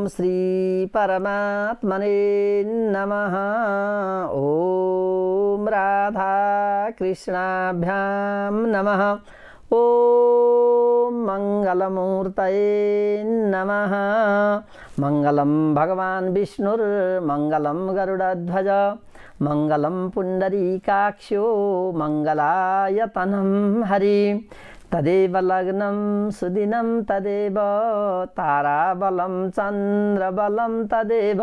श्री परमात्मने नमः। ओम राधा कृष्णाभ्यां नमः। ओम मंगलमूर्तये नमः। मंगलम भगवान विष्णुर्मंगलम गरुडध्वज मंगलम पुंडरीकाक्षो मंगलायतनं हरि। तदेव लग्नं सुदिनं तदेव ताराबलं चन्द्रबलं तदेव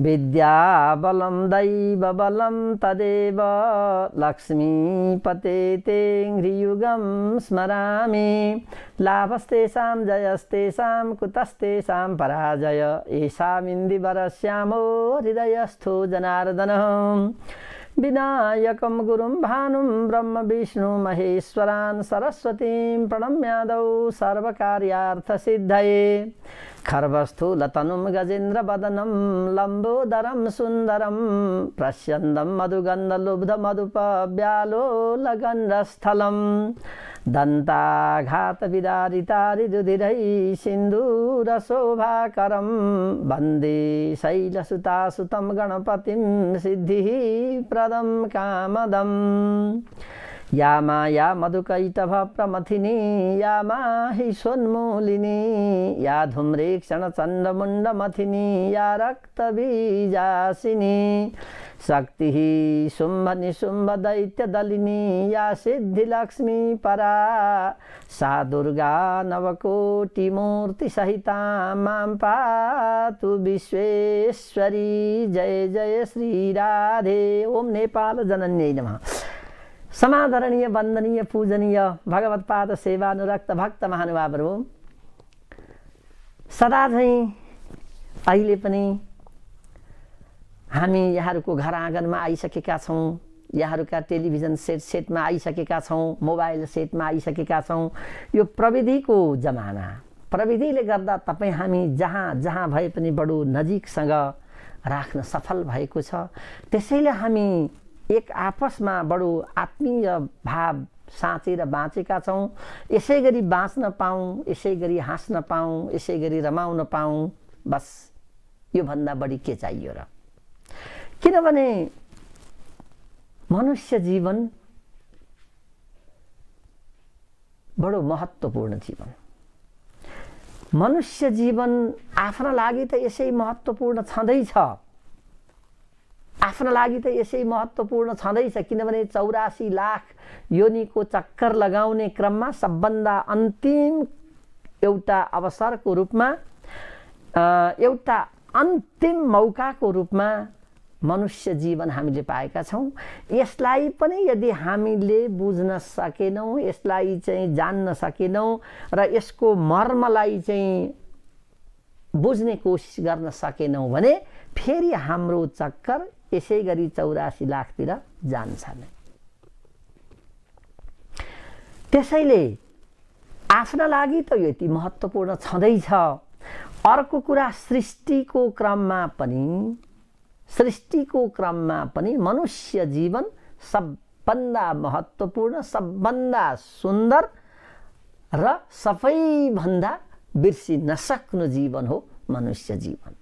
विद्याबलं दैवबलं तदेव लक्ष्मीपते ते ह्रियुगं स्मरामि। लाभस्तेषां जयस्तेषां कुतस्तेषां पराजय एषामिन्दिवरश्यामो हृदयस्थो जनार्दनः। विनायकं गुरुं भानुं ब्रह्म विष्णु महेश्वरान् सरस्वतीं प्रणम्यादौ सर्वकार्यार्थसिद्धये। खर्वस्थूलतनुं गजेन्द्रवदनं लम्बोदरं सुन्दरं प्रस्यन्दं मधुगन्धलुब्धमधुपव्यालोलगण्डस्थलं। दन्ताघातविदारितारिरुधिरैः सिन्दूरशोभाकरं वन्दे शैलसुतासुतं गणपतिं सिद्धिः प्रदं कामदम्। या माया मधुकैटभप्रमथिनी या माहिषोन्मूलिनी या धूम्रेक्षणचण्डमुण्डमथिनी या रक्तबीजासिनी शक्तिः शुम्भनिशुम्भदैत्यदलिनी या सिद्धिलक्ष्मी परा सा दुर्गा नवकोटिमूर्तिसहिता मां पातु विश्वेश्वरी। जय जय श्रीराधे। ओम नेपाल जनन्यै नमः। समादरणीय वन्दनीय पूजनीय भगवत्पाद सेवानुरक्त भक्त महानुभावहरू, सदा झैं अहिले पनि हामी यहाँहरूको घर आँगनमा आइसकेका छौँ। यहाँहरूका टेलिभिजन सेटमा आइसकेका छौँ, मोबाइल सेटमा आइसकेका छौँ। यो प्रविधिको जमाना, प्रविधिले गर्दा तपाईँ हामी जहाँ जहाँ भए पनि बडो नजिकसँग राख्न सफल भएको छ। त्यसैले हामी एक आपसमा बडो आत्मीय भाव साँचेर बाँचेका छौँ। यसै गरी बाँच्न पाऊँ, यसै गरी हाँस्न पाऊँ, यसै गरी रमाउन पाऊँ, बस योभन्दा बढी के चाहियो र। किनभने मनुष्य जीवन बडो महत्त्वपूर्ण जीवन। मनुष्य जीवन आफ्ना लागि त यसै महत्त्वपूर्ण छँदैछ, आफ्ना लागि त यसै महत्त्वपूर्ण छँदैछ। किनभने 84 लाख योनिको चक्कर लगाउने क्रममा सबभन्दा अन्तिम एउटा अवसरको रूपमा, एउटा अन्तिम मौकाको रूपमा मनुष्य जीवन हामीले पाएका छौँ। यसलाई पनि यदि हामीले बुझ्न सकेनौँ, यसलाई चाहिँ जान्न सकेनौँ र यसको मर्मलाई चाहिँ बुझ्ने कोसिस गर्न सकेनौँ भने फेरि हाम्रो चक्कर यसै गरी 84 लाखतिर जान्छ नै। त्यसैले आफ्ना लागि त यो यति महत्त्वपूर्ण छँदैछ। अर्को कुरा, सृष्टिको क्रममा पनि मनुष्य जीवन सबभन्दा महत्त्वपूर्ण, सबभन्दा सुन्दर र सबैभन्दा बिर्सिन नसक्नु जीवन हो मनुष्य जीवन।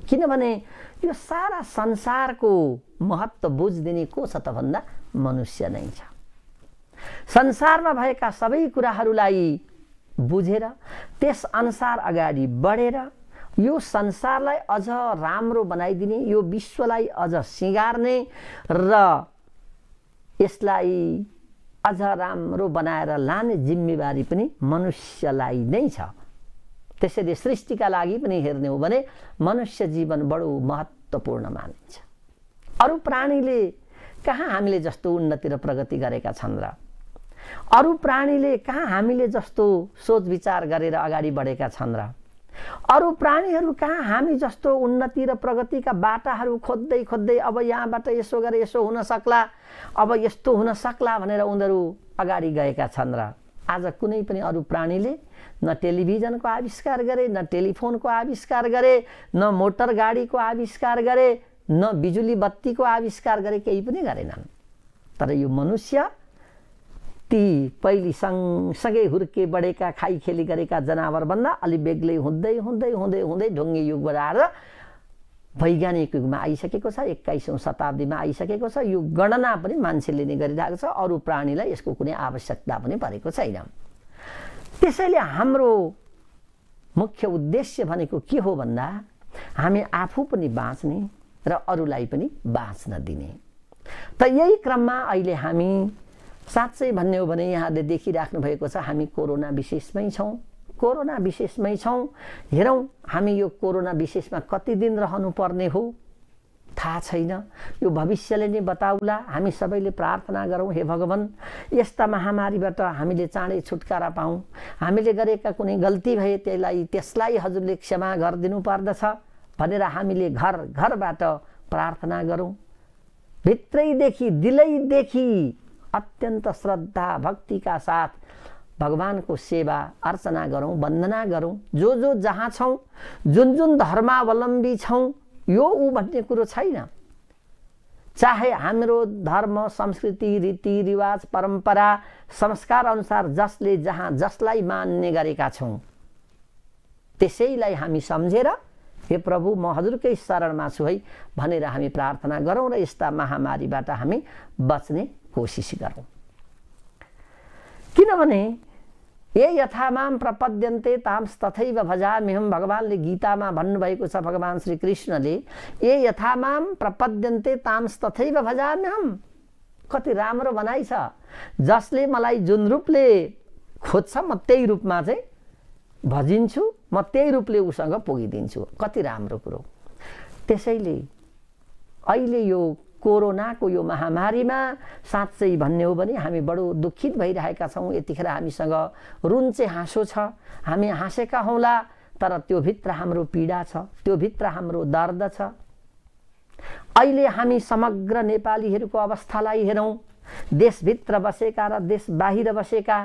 किनभने यो सारा संसारको महत्त्व बुझिदिने को छ त भन्दा मनुष्य नै छ। संसारमा भएका सबै कुराहरूलाई बुझेर त्यस अनुसार अगाडि बढेर यो संसारलाई अझ राम्रो बनाइदिने, यो विश्वलाई अझ सिँगार्ने र यसलाई अझ राम्रो बनाएर लाने जिम्मेवारी पनि मनुष्यलाई नै छ। त्यसैले सृष्टिका लागि पनि हेर्ने हो भने मनुष्य जीवन बडो महत्त्वपूर्ण मानिन्छ। अरू प्राणीले कहाँ हामीले जस्तो उन्नति र प्रगति गरेका छन् र? अरू प्राणीले कहाँ हामीले जस्तो सोच विचार गरेर अगाडि बढेका छन् र? अरू प्राणीहरू कहाँ हामी जस्तो उन्नति र प्रगतिका बाटाहरू खोज्दै खोज्दै अब यहाँबाट यसो गरे यसो हुन सक्ला, अब यस्तो हुन सक्ला भनेर उनीहरू अगाडि गएका छन् र? आज कुनै पनि अरू प्राणीले न टेलिभिजनको आविष्कार गरे, न टेलिफोनको आविष्कार गरे, न मोटर गाडीको आविष्कार गरे, न बिजुली बत्तीको आविष्कार गरे, केही पनि गरेनन्। तर यो मनुष्य ती पहिले सँगसँगै हुर्के बढेका खाइखेली गरेका जनावरभन्दा अलि बेग्लै हुँदै हुँदै हुँदै हुँदै ढुङ्गे युगबाट आएर वैज्ञानिक युगमा आइसकेको छ, 21औं शताब्दीमा आइसकेको छ। यो गणना पनि मान्छेले नै गरिरहेको छ, अरू प्राणीलाई यसको कुनै आवश्यकता पनि परेको छैन। त्यसैले हाम्रो मुख्य उद्देश्य भनेको के हो भन्दा हामी आफू पनि बाँच्ने र अरूलाई पनि बाँच्न दिने। त यही क्रममा अहिले हामी साँच्चै भन्ने हो भने यहाँले देखिराख्नु भएको छ, हामी कोरोना विशेषमै छौँ, कोरोना विशेषमै छौँ। हेरौँ हामी यो कोरोना विशेषमा कति दिन रहनुपर्ने हो थाहा छैन, यो भविष्यले नै बताउला। हामी सबैले प्रार्थना गरौँ, हे भगवान यस्ता महामारीबाट हामीले चाँडै छुटकारा पाऊँ। हामीले गरेका कुनै गल्ती भए त्यसलाई हजुरले क्षमा गरिदिनु पर्दछ भनेर हामीले घर घरबाट प्रार्थना गरौँ। भित्रैदेखि दिलैदेखि अत्यन्त श्रद्धा भक्तिका साथ भगवानको सेवा अर्चना गरौँ, वन्दना गरौँ। जो जहाँ छौँ, जुन धर्मावलम्बी छौँ, यो ऊ भन्ने कुरो छैन। चाहे हाम्रो धर्म संस्कृति रीतिरिवाज परम्परा संस्कार अनुसार जसले जहाँ जसलाई मान्ने गरेका छौँ त्यसैलाई हामी सम्झेर हे प्रभु म हजुरकै शरणमा छु है भनेर हामी प्रार्थना गरौँ र यस्ता महामारीबाट हामी बच्ने कोसिस गरौँ। किनभने ये यथा माम प्रपद्यन्ते तांस तथैव भजाम्यहम्, भगवानले गीतामा भन्नुभएको छ, भगवान श्री कृष्णले ये यथा माम प्रपद्यन्ते तांस तथैव भजाम्यहम्। कति राम्रो भनाइ छ, जसले मलाई जुन रूपले खोज्छ म त्यही रूपमा चाहिँ भजिन्छु, म त्यही रूपले उसँग पुगिदिन्छु। कति राम्रो कुरो। त्यसैले अहिले यो कोरोनाको यो महामारीमा साँच्चै भन्ने हो भने हामी बडो दुखित भइरहेका छौँ। यतिखेर हामीसँग रुन्चे हाँसो छ, हामी हाँसेका हौला, तर त्यो भित्र हाम्रो पीडा छ, त्यो भित्र हाम्रो दर्द छ। अहिले हामी समग्र नेपालीहरूको अवस्थालाई हेरौँ, देशभित्र बसेका र देश बाहिर बसेका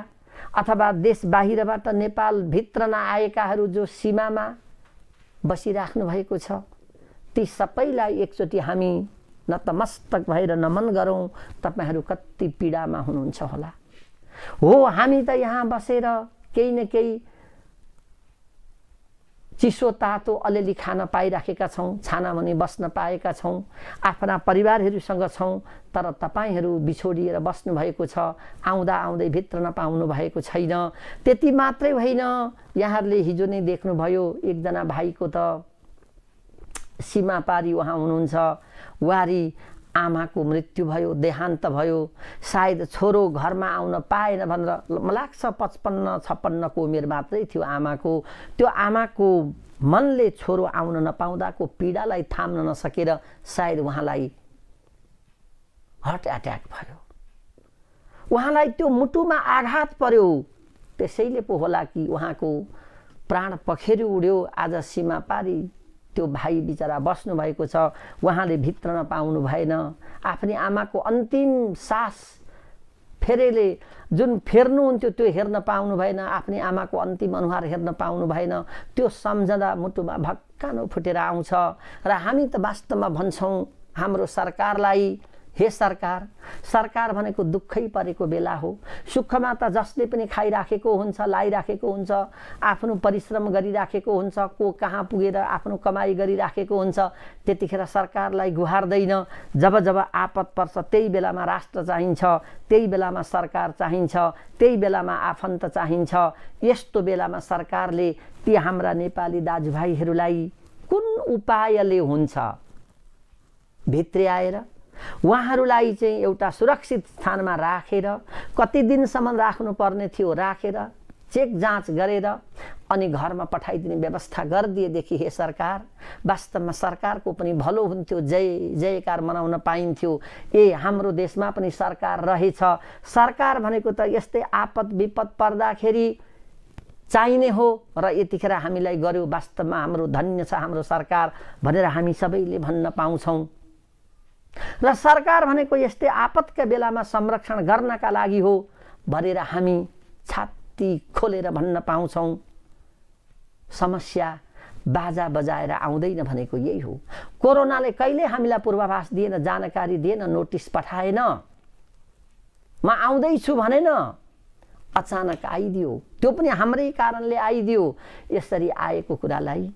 अथवा देश बाहिरबाट नेपाल भित्र नआएकाहरू जो सीमामा बसिराख्नु भएको छ, ती सबैलाई एकचोटि हामी नतमस्तक भएर नमन गरौँ। तपाईहरू कति पीडामा हुनुहुन्छ होला। हो हामी त यहाँ बसेर केही न केही चिसो तातो अलिअलि खान पाइराखेका छौँ, छानामुनि बस्न पाएका छौँ, आफ्ना परिवारहरूसँग छौँ। तर तपाईहरू बिछोडिएर बस्नु भएको छ, आउँदा आउँदै भित्र नपाउनु भएको छैन। त्यति मात्रै होइन, यहाँहरूले हिजो नै देख्नुभयो एकजना भाइको त सीमा पारी उहाँ हुनुहुन्छ, वारी आमाको मृत्यु भयो, देहान्त भयो। सायद छोरो घरमा आउन पाएन भनेर मलाई लाग्छ 55-56 को उमेर मात्रै थियो आमाको। त्यो आमाको मनले छोरो आउन नपाउँदाको पीडालाई थाम्न नसकेर सायद उहाँलाई हार्ट एट्याक भयो, उहाँलाई त्यो मुटुमा आघात पर्यो। त्यसैले पो होला कि उहाँको प्राण पखेरु उड्यो। आज सीमा पारी त्यो भाइ बिचरा बस्नु भएको छ, उहाँले भित्र नपाउनु भएन। आफ्नी आमाको अन्तिम सास फेरेले जुन फेर्नुहुन्थ्यो त्यो हेर्न पाउनु भएन, आफ्नी आमाको अन्तिम अनुहार हेर्न पाउनु भएन। त्यो सम्झँदा मुटुमा भक्कानो फुटेर आउँछ। र हामी त वास्तवमा भन्छौँ हाम्रो सरकारलाई, हे सरकार, सरकार भनेको दुःखै परेको बेला हो। सुखमा त जसले पनि खाइराखेको हुन्छ, लाइराखेको हुन्छ, आफ्नो परिश्रम गरिराखेको हुन्छ, को कहाँ पुगेर आफ्नो कमाई गरिराखेको हुन्छ। त्यतिखेर सरकारलाई गुहार्दैन। जब जब आपत पर्छ त्यही बेलामा राष्ट्र चाहिन्छ, त्यही बेलामा सरकार चाहिन्छ, त्यही बेलामा आफन्त चाहिन्छ। यस्तो बेलामा सरकारले ती हाम्रा नेपाली दाजुभाइहरूलाई कुन उपायले हुन्छ भित्रै आएर उहाँहरूलाई चाहिँ एउटा सुरक्षित स्थानमा राखेर, कति दिनसम्म राख्नुपर्ने थियो राखेर चेक जाँच गरेर अनि घरमा पठाइदिने व्यवस्था गरिदिएदेखि हे सरकार, वास्तवमा सरकारको पनि भलो हुन्थ्यो, जय जयकार मनाउन पाइन्थ्यो। ए हाम्रो देशमा पनि सरकार रहेछ। सरकार भनेको त यस्तै आपत विपद पर्दाखेरि चाहिने हो र यतिखेर हामीलाई गर्यो। वास्तवमा हाम्रो धन्य छ हाम्रो सरकार भनेर हामी सबैले भन्न पाउँछौँ। र सरकार भनेको यस्तै आपतका बेलामा संरक्षण गर्नका लागि हो भनेर हामी छाती खोलेर भन्न पाउँछौँ। समस्या बाजा बजाएर आउँदैन भनेको यही हो। कोरोनाले कहिले हामीलाई पूर्वाभास दिएन, जानकारी दिएन, नोटिस पठाएन। म आउँदैछु भनेन, अचानक आइदियो, त्यो पनि हाम्रै कारणले आइदियो। यसरी आएको कुरालाई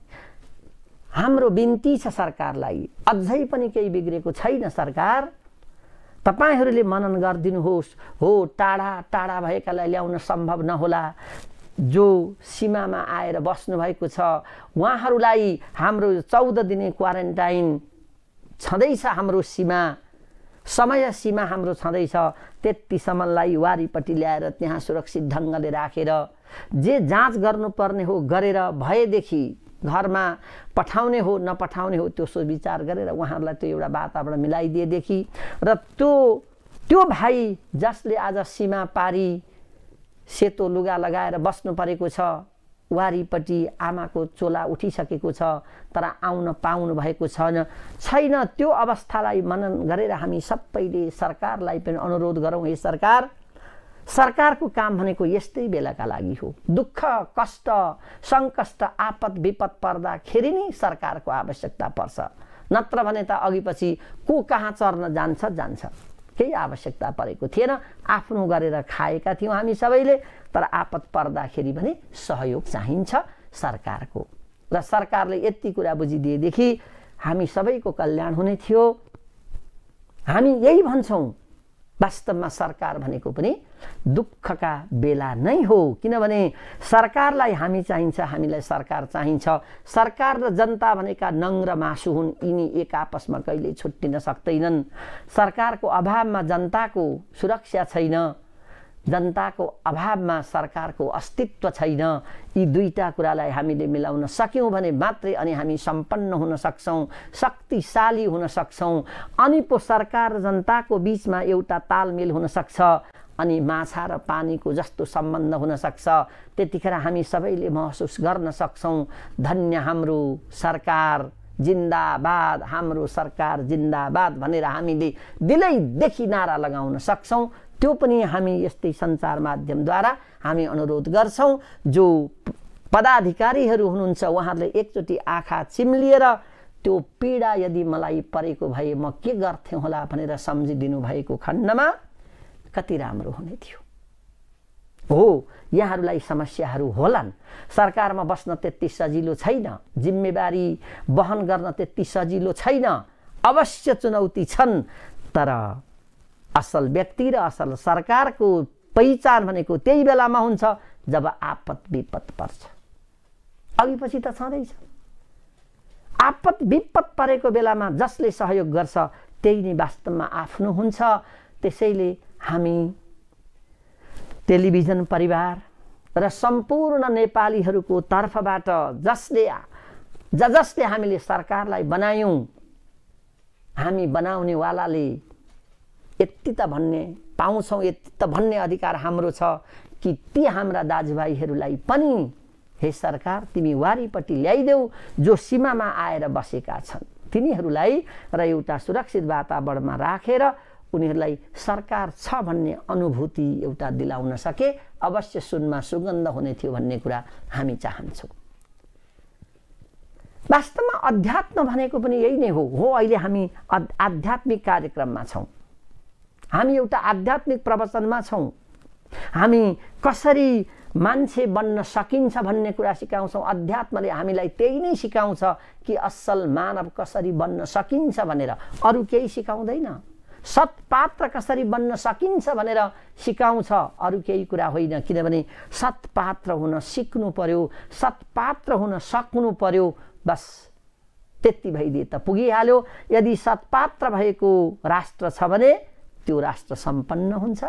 हाम्रो बिन्ती छ सरकारलाई, अझै पनि केही बिग्रेको छैन सरकार, तपाईहरूले मनन गरिदिनुहोस्। हो, टाढा टाढा भएकालाई ल्याउन सम्भव नहोला, जो सीमामा आएर बस्नुभएको छ उहाँहरूलाई हाम्रो 14 दिने क्वारेन्टाइन छँदैछ, हाम्रो सीमा समय सीमा हाम्रो छँदैछ, त्यतिसम्मलाई वारीपट्टि ल्याएर त्यहाँ सुरक्षित ढङ्गले राखेर जे जाँच गर्नुपर्ने हो गरेर भएदेखि घरमा पठाउने हो नपठाउने हो त्यो विचार गरेर उहाँहरूलाई त्यो एउटा वातावरण मिलाइदिएदेखि र त्यो भाइ जसले आज सीमा पारी सेतो लुगा लगाएर बस्नु परेको छ, वारीपट्टि आमाको चोला उठिसकेको छ तर आउन पाउनु भएको छैन, त्यो अवस्थालाई मनन गरेर हामी सबैले सरकारलाई पनि अनुरोध गरौँ, हे सरकार, सरकारको काम भनेको यस्तै बेलाका लागि हो। दुःख कष्ट सङ्कष्ट आपद विपद पर्दाखेरि नै सरकारको आवश्यकता पर्छ, नत्र भने त अघिपछि को कहाँ चर्न जान्छ, केही आवश्यकता परेको थिएन। आफ्नो गरेर खाएका थियौँ हामी सबैले, तर आपद पर्दाखेरि भने सहयोग चाहिन्छ सरकारको, र सरकारले यति कुरा बुझिदिएदेखि हामी सबैको कल्याण हुने थियो। हामी यही भन्छौँ, वास्तवमा सरकार भनेको पनि दुःखका बेला नै हो, किनभने सरकारलाई हामी चाहिन्छ, हामीलाई सरकार चाहिन्छ। सरकार र जनता भनेका नङ र मासु हुन्, यिनी एक आपसमा कहिले छुट्टिन सक्दैनन्। सरकारको अभावमा जनताको सुरक्षा छैन, जनताको अभावमा सरकारको अस्तित्व छैन। यी दुईटा कुरालाई हामीले मिलाउन सक्यौँ भने मात्रै अनि हामी सम्पन्न हुन सक्छौँ, शक्तिशाली हुन सक्छौँ, अनि पो सरकार र जनताको बीचमा एउटा तालमेल हुन सक्छ, अनि माछा र पानीको जस्तो सम्बन्ध हुन सक्छ। त्यतिखेर हामी सबैले महसुस गर्न सक्छौँ, धन्य हाम्रो सरकार जिन्दाबाद, हाम्रो सरकार जिन्दाबाद भनेर हामीले दिलैदेखि नारा लगाउन सक्छौँ। त्यो पनि हामी यस्तै सञ्चार माध्यमद्वारा हामी अनुरोध गर्छौँ। जो पदाधिकारीहरू हुनुहुन्छ उहाँहरूले एकचोटि आँखा चिम्लिएर त्यो पीडा यदि मलाई परेको भए म के गर्थेँ होला भनेर सम्झिदिनु भएको खण्डमा कति राम्रो हुने थियो। हो, यहाँहरूलाई समस्याहरू होलान्, सरकारमा बस्न त्यति सजिलो छैन, जिम्मेवारी वहन गर्न त्यति सजिलो छैन, अवश्य चुनौती छन्, तर असल व्यक्ति र असल सरकारको पहिचान भनेको त्यही बेलामा हुन्छ जब आपद विपद पर्छ। अघिपछि त छँदैछ, आपद विपद परेको बेलामा जसले सहयोग गर्छ त्यही नै वास्तवमा आफ्नो हुन्छ। त्यसैले हामी टेलिभिजन परिवार र सम्पूर्ण नेपालीहरूको तर्फबाट जसले हामीले सरकारलाई बनायौँ, हामी बनाउनेवालाले यति त भन्ने पाउँछौँ, यति त भन्ने अधिकार हाम्रो छ कि ती हाम्रा दाजुभाइहरूलाई पनि हे सरकार तिमी वारीपट्टि ल्याइदेऊ, जो सीमामा आएर बसेका छन् तिनीहरूलाई र एउटा सुरक्षित वातावरणमा राखेर उनीहरूलाई सरकार छ भन्ने अनुभूति एउटा दिलाउन सके अवश्य सुनमा सुगन्ध हुने थियो भन्ने कुरा हामी चाहन्छौँ। वास्तवमा अध्यात्म भनेको पनि यही नै हो। अहिले हामी आध्यात्मिक कार्यक्रममा छौँ, हामी एउटा आध्यात्मिक प्रवचनमा छौँ, हामी कसरी मान्छे बन्न सकिन्छ भन्ने कुरा सिकाउँछौँ। अध्यात्मले हामीलाई त्यही नै सिकाउँछ कि असल मानव कसरी बन्न सकिन्छ भनेर, अरू केही सिकाउँदैन। सत्पात्र कसरी बन्न सकिन्छ भनेर सिकाउँछ, अरू केही कुरा होइन। किनभने सत्पात्र हुन सिक्नु पर्यो, सत्पात्र हुन सक्नु पर्यो, बस त्यति भइदिए त पुगिहाल्यो। यदि सत्पात्र भएको राष्ट्र छ भने त्यो राष्ट्र सम्पन्न हुन्छ,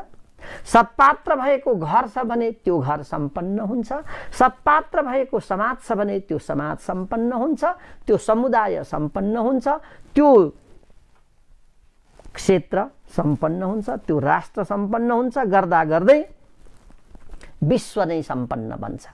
सत्पात्र भएको घर छ भने त्यो घर सम्पन्न हुन्छ, सत्पात्र भएको समाज छ भने त्यो समाज सम्पन्न हुन्छ, त्यो समुदाय सम्पन्न हुन्छ, त्यो क्षेत्र सम्पन्न हुन्छ, त्यो राष्ट्र सम्पन्न हुन्छ, गर्दा गर्दै विश्व नै सम्पन्न बन्छ।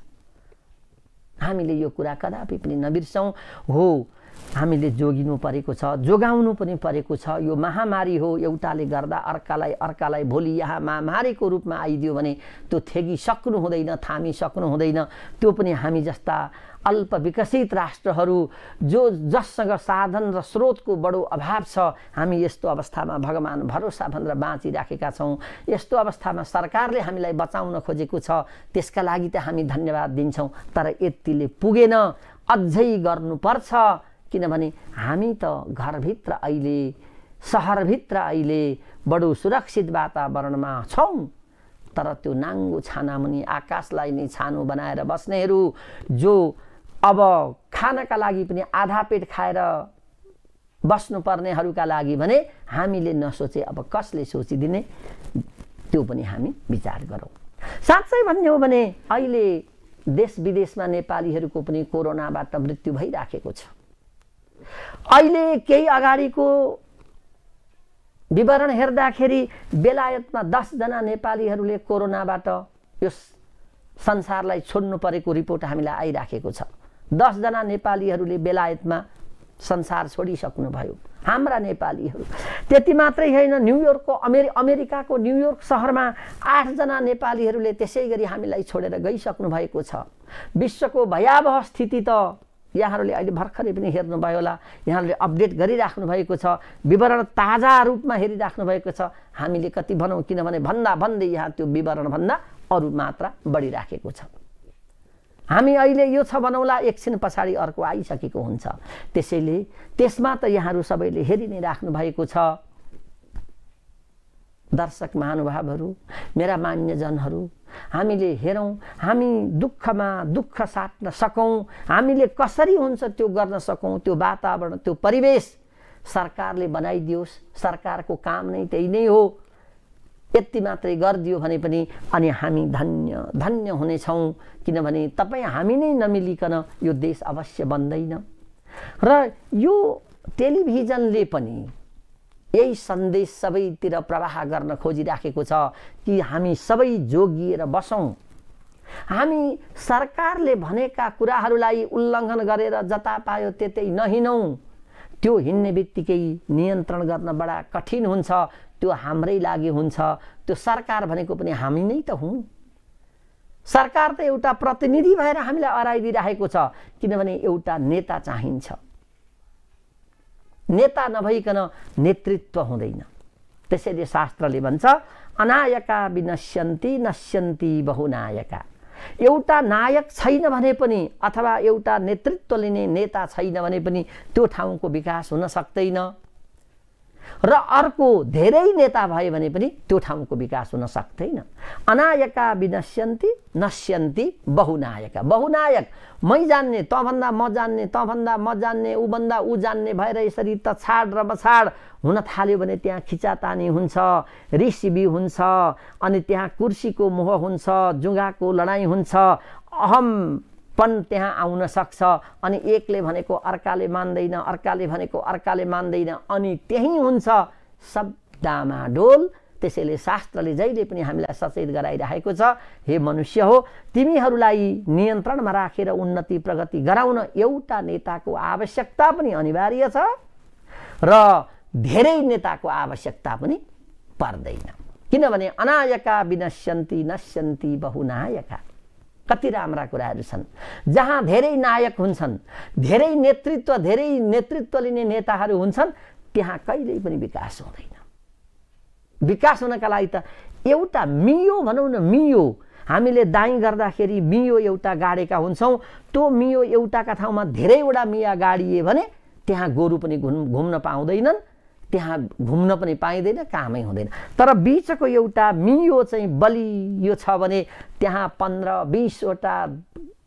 हामीले यो कुरा कदापि पनि नबिर्सौँ। हो, हामीले जोगिनु परेको छ, जोगाउनु पनि परेको छ। यो महामारी हो, एउटाले गर्दा अर्कालाई भोलि यहाँ महामारीको रूपमा आइदियो भने त्यो थेगिसक्नु हुँदैन, थामिसक्नु हुँदैन। त्यो पनि हामी जस्ता अल्प विकसित राष्ट्रहरू जससँग साधन र स्रोतको बडो अभाव छ, हामी यस्तो अवस्थामा भगवान भरोसा भनेर बाँचिराखेका छौँ। यस्तो अवस्थामा सरकारले हामीलाई बचाउन खोजेको छ, त्यसका लागि त हामी धन्यवाद दिन्छौँ। तर यतिले पुगेन, अझै गर्नुपर्छ। किनभने हामी त घरभित्र अहिले, सहरभित्र अहिले बडो सुरक्षित वातावरणमा छौँ। तर त्यो नाङ्गो छानामुनि आकाशलाई नै छानो बनाएर बस्नेहरू, जो अब खानका लागि पनि आधा पेट खाएर बस्नुपर्नेहरूका लागि भने हामीले नसोचे अब कसले सोचिदिने, त्यो पनि हामी विचार गरौँ। साँच्चै भन्ने हो भने अहिले देश विदेशमा नेपालीहरूको पनि कोरोनाबाट मृत्यु भइराखेको छ। अहिले केही अगाडिको विवरण हेर्दाखेरि बेलायतमा 10 जना नेपालीहरूले कोरोनाबाट यो संसारलाई छोड्नु परेको रिपोर्ट हामीलाई आइराखेको छ। 10 जना नेपालीहरूले बेलायतमा संसार छोडिसक्नुभयो, हाम्रा नेपालीहरू। त्यति मात्रै होइन, न्युयोर्कको अमेरिकाको न्युयोर्क सहरमा 8 जना नेपालीहरूले त्यसै गरी हामीलाई छोडेर गइसक्नु भएको छ। विश्वको भयावह स्थिति त यहाँहरूले अहिले भर्खरै पनि हेर्नुभयो होला, यहाँहरूले अपडेट गरिराख्नु भएको छ, विवरण ताजा रूपमा हेरिराख्नु भएको छ। हामीले कति भनौँ, किनभने भन्दै यहाँ त्यो विवरणभन्दा अरू मात्रा बढिराखेको छ। हामी अहिले यो छ भनौँला, एकछिन पछाडि अर्को आइसकेको हुन्छ। त्यसैले त्यसमा त यहाँहरू सबैले हेरि नै राख्नु भएको छ। दर्शक महानुभावहरू, मेरा मान्यजनहरू, हामीले हेरौँ, हामी दुःखमा दुःख साट्न सकौँ, हामीले कसरी हुन्छ त्यो गर्न सकौँ। त्यो वातावरण, त्यो परिवेश सरकारले बनाइदियोस्। सरकारको काम नै त्यही नै हो। यति मात्रै गरिदियो भने पनि अनि हामी धन्य धन्य हुनेछौँ। किनभने तपाईँ हामी नै नमिलिकन यो देश अवश्य बन्दैन। र यो टेलिभिजनले पनि यही सन्देश सबैतिर प्रवाह गर्न खोजिराखेको छ कि हामी सबै जोगिएर बसौँ। हामी सरकारले भनेका कुराहरूलाई उल्लङ्घन गरेर जता पायो त्यतै नहिँडौँ। त्यो हिँड्ने बित्तिकै नियन्त्रण गर्न बडा कठिन हुन्छ। त्यो हाम्रै लागि हुन्छ। त्यो सरकार भनेको पनि हामी नै त हौँ। सरकार त एउटा प्रतिनिधि भएर हामीलाई अराइदिरहेको छ। किनभने एउटा नेता चाहिन्छ। नेता नभइकन नेतृत्व हुँदैन। त्यसैले शास्त्रले भन्छ, अनायका विनश्यन्ति नश्यन्ति बहुनायका। एउटा नायक छैन भने पनि, अथवा एउटा नेतृत्व लिने नेता छैन भने पनि त्यो ठाउँको विकास हुन सक्दैन। र अर्को धेरै नेता भए भने पनि त्यो ठाउँको विकास हुन सक्दैन। अनायका विनश्यन्ति नश्यन्ति बहुनायका। बहुनायक, मै जान्ने, तँभन्दा म जान्ने, तँभन्दा म जान्ने, ऊभन्दा ऊ जान्ने भएर यसरी त छाड र बछाड हुन थाल्यो भने त्यहाँ खिचातानी हुन्छ, रिसिबी हुन्छ, अनि त्यहाँ कुर्सीको मोह हुन्छ, जुगाको लडाइँ हुन्छ, अहमपन त्यहाँ आउन सक्छ। अनि एकले भनेको अर्काले मान्दैन, अर्काले भनेको अर्काले मान्दैन, अनि त्यही हुन्छ सब डामाडोल। त्यसैले शास्त्रले जहिले पनि हामीलाई सचेत गराइरहेको छ, हे मनुष्य हो, तिमीहरूलाई नियन्त्रणमा राखेर उन्नति प्रगति गराउन एउटा नेताको आवश्यकता पनि अनिवार्य छ र धेरै नेताको आवश्यकता पनि पर्दैन। किनभने अनायका विनश्यन्ति नश्यन्ति बहुनायका। कति राम्रा कुराहरू छन्। जहाँ धेरै नायक हुन्छन्, धेरै नेतृत्व लिने नेताहरू हुन्छन्, त्यहाँ कहिल्यै पनि विकास हुँदैन। विकास हुनका लागि त एउटा मियो भनौँ न, मियो हामीले दाइँ गर्दाखेरि मियो एउटा गाडेका हुन्छौँ। त्यो मियो एउटाका ठाउँमा धेरैवटा मिया गाडिए भने त्यहाँ गोरु पनि घुम्न पाउँदैनन्, त्यहाँ घुम्न पनि पाइँदैन, कामै हुँदैन। तर बिचको एउटा मियो चाहिँ बलियो छ भने त्यहाँ 15-20 वटा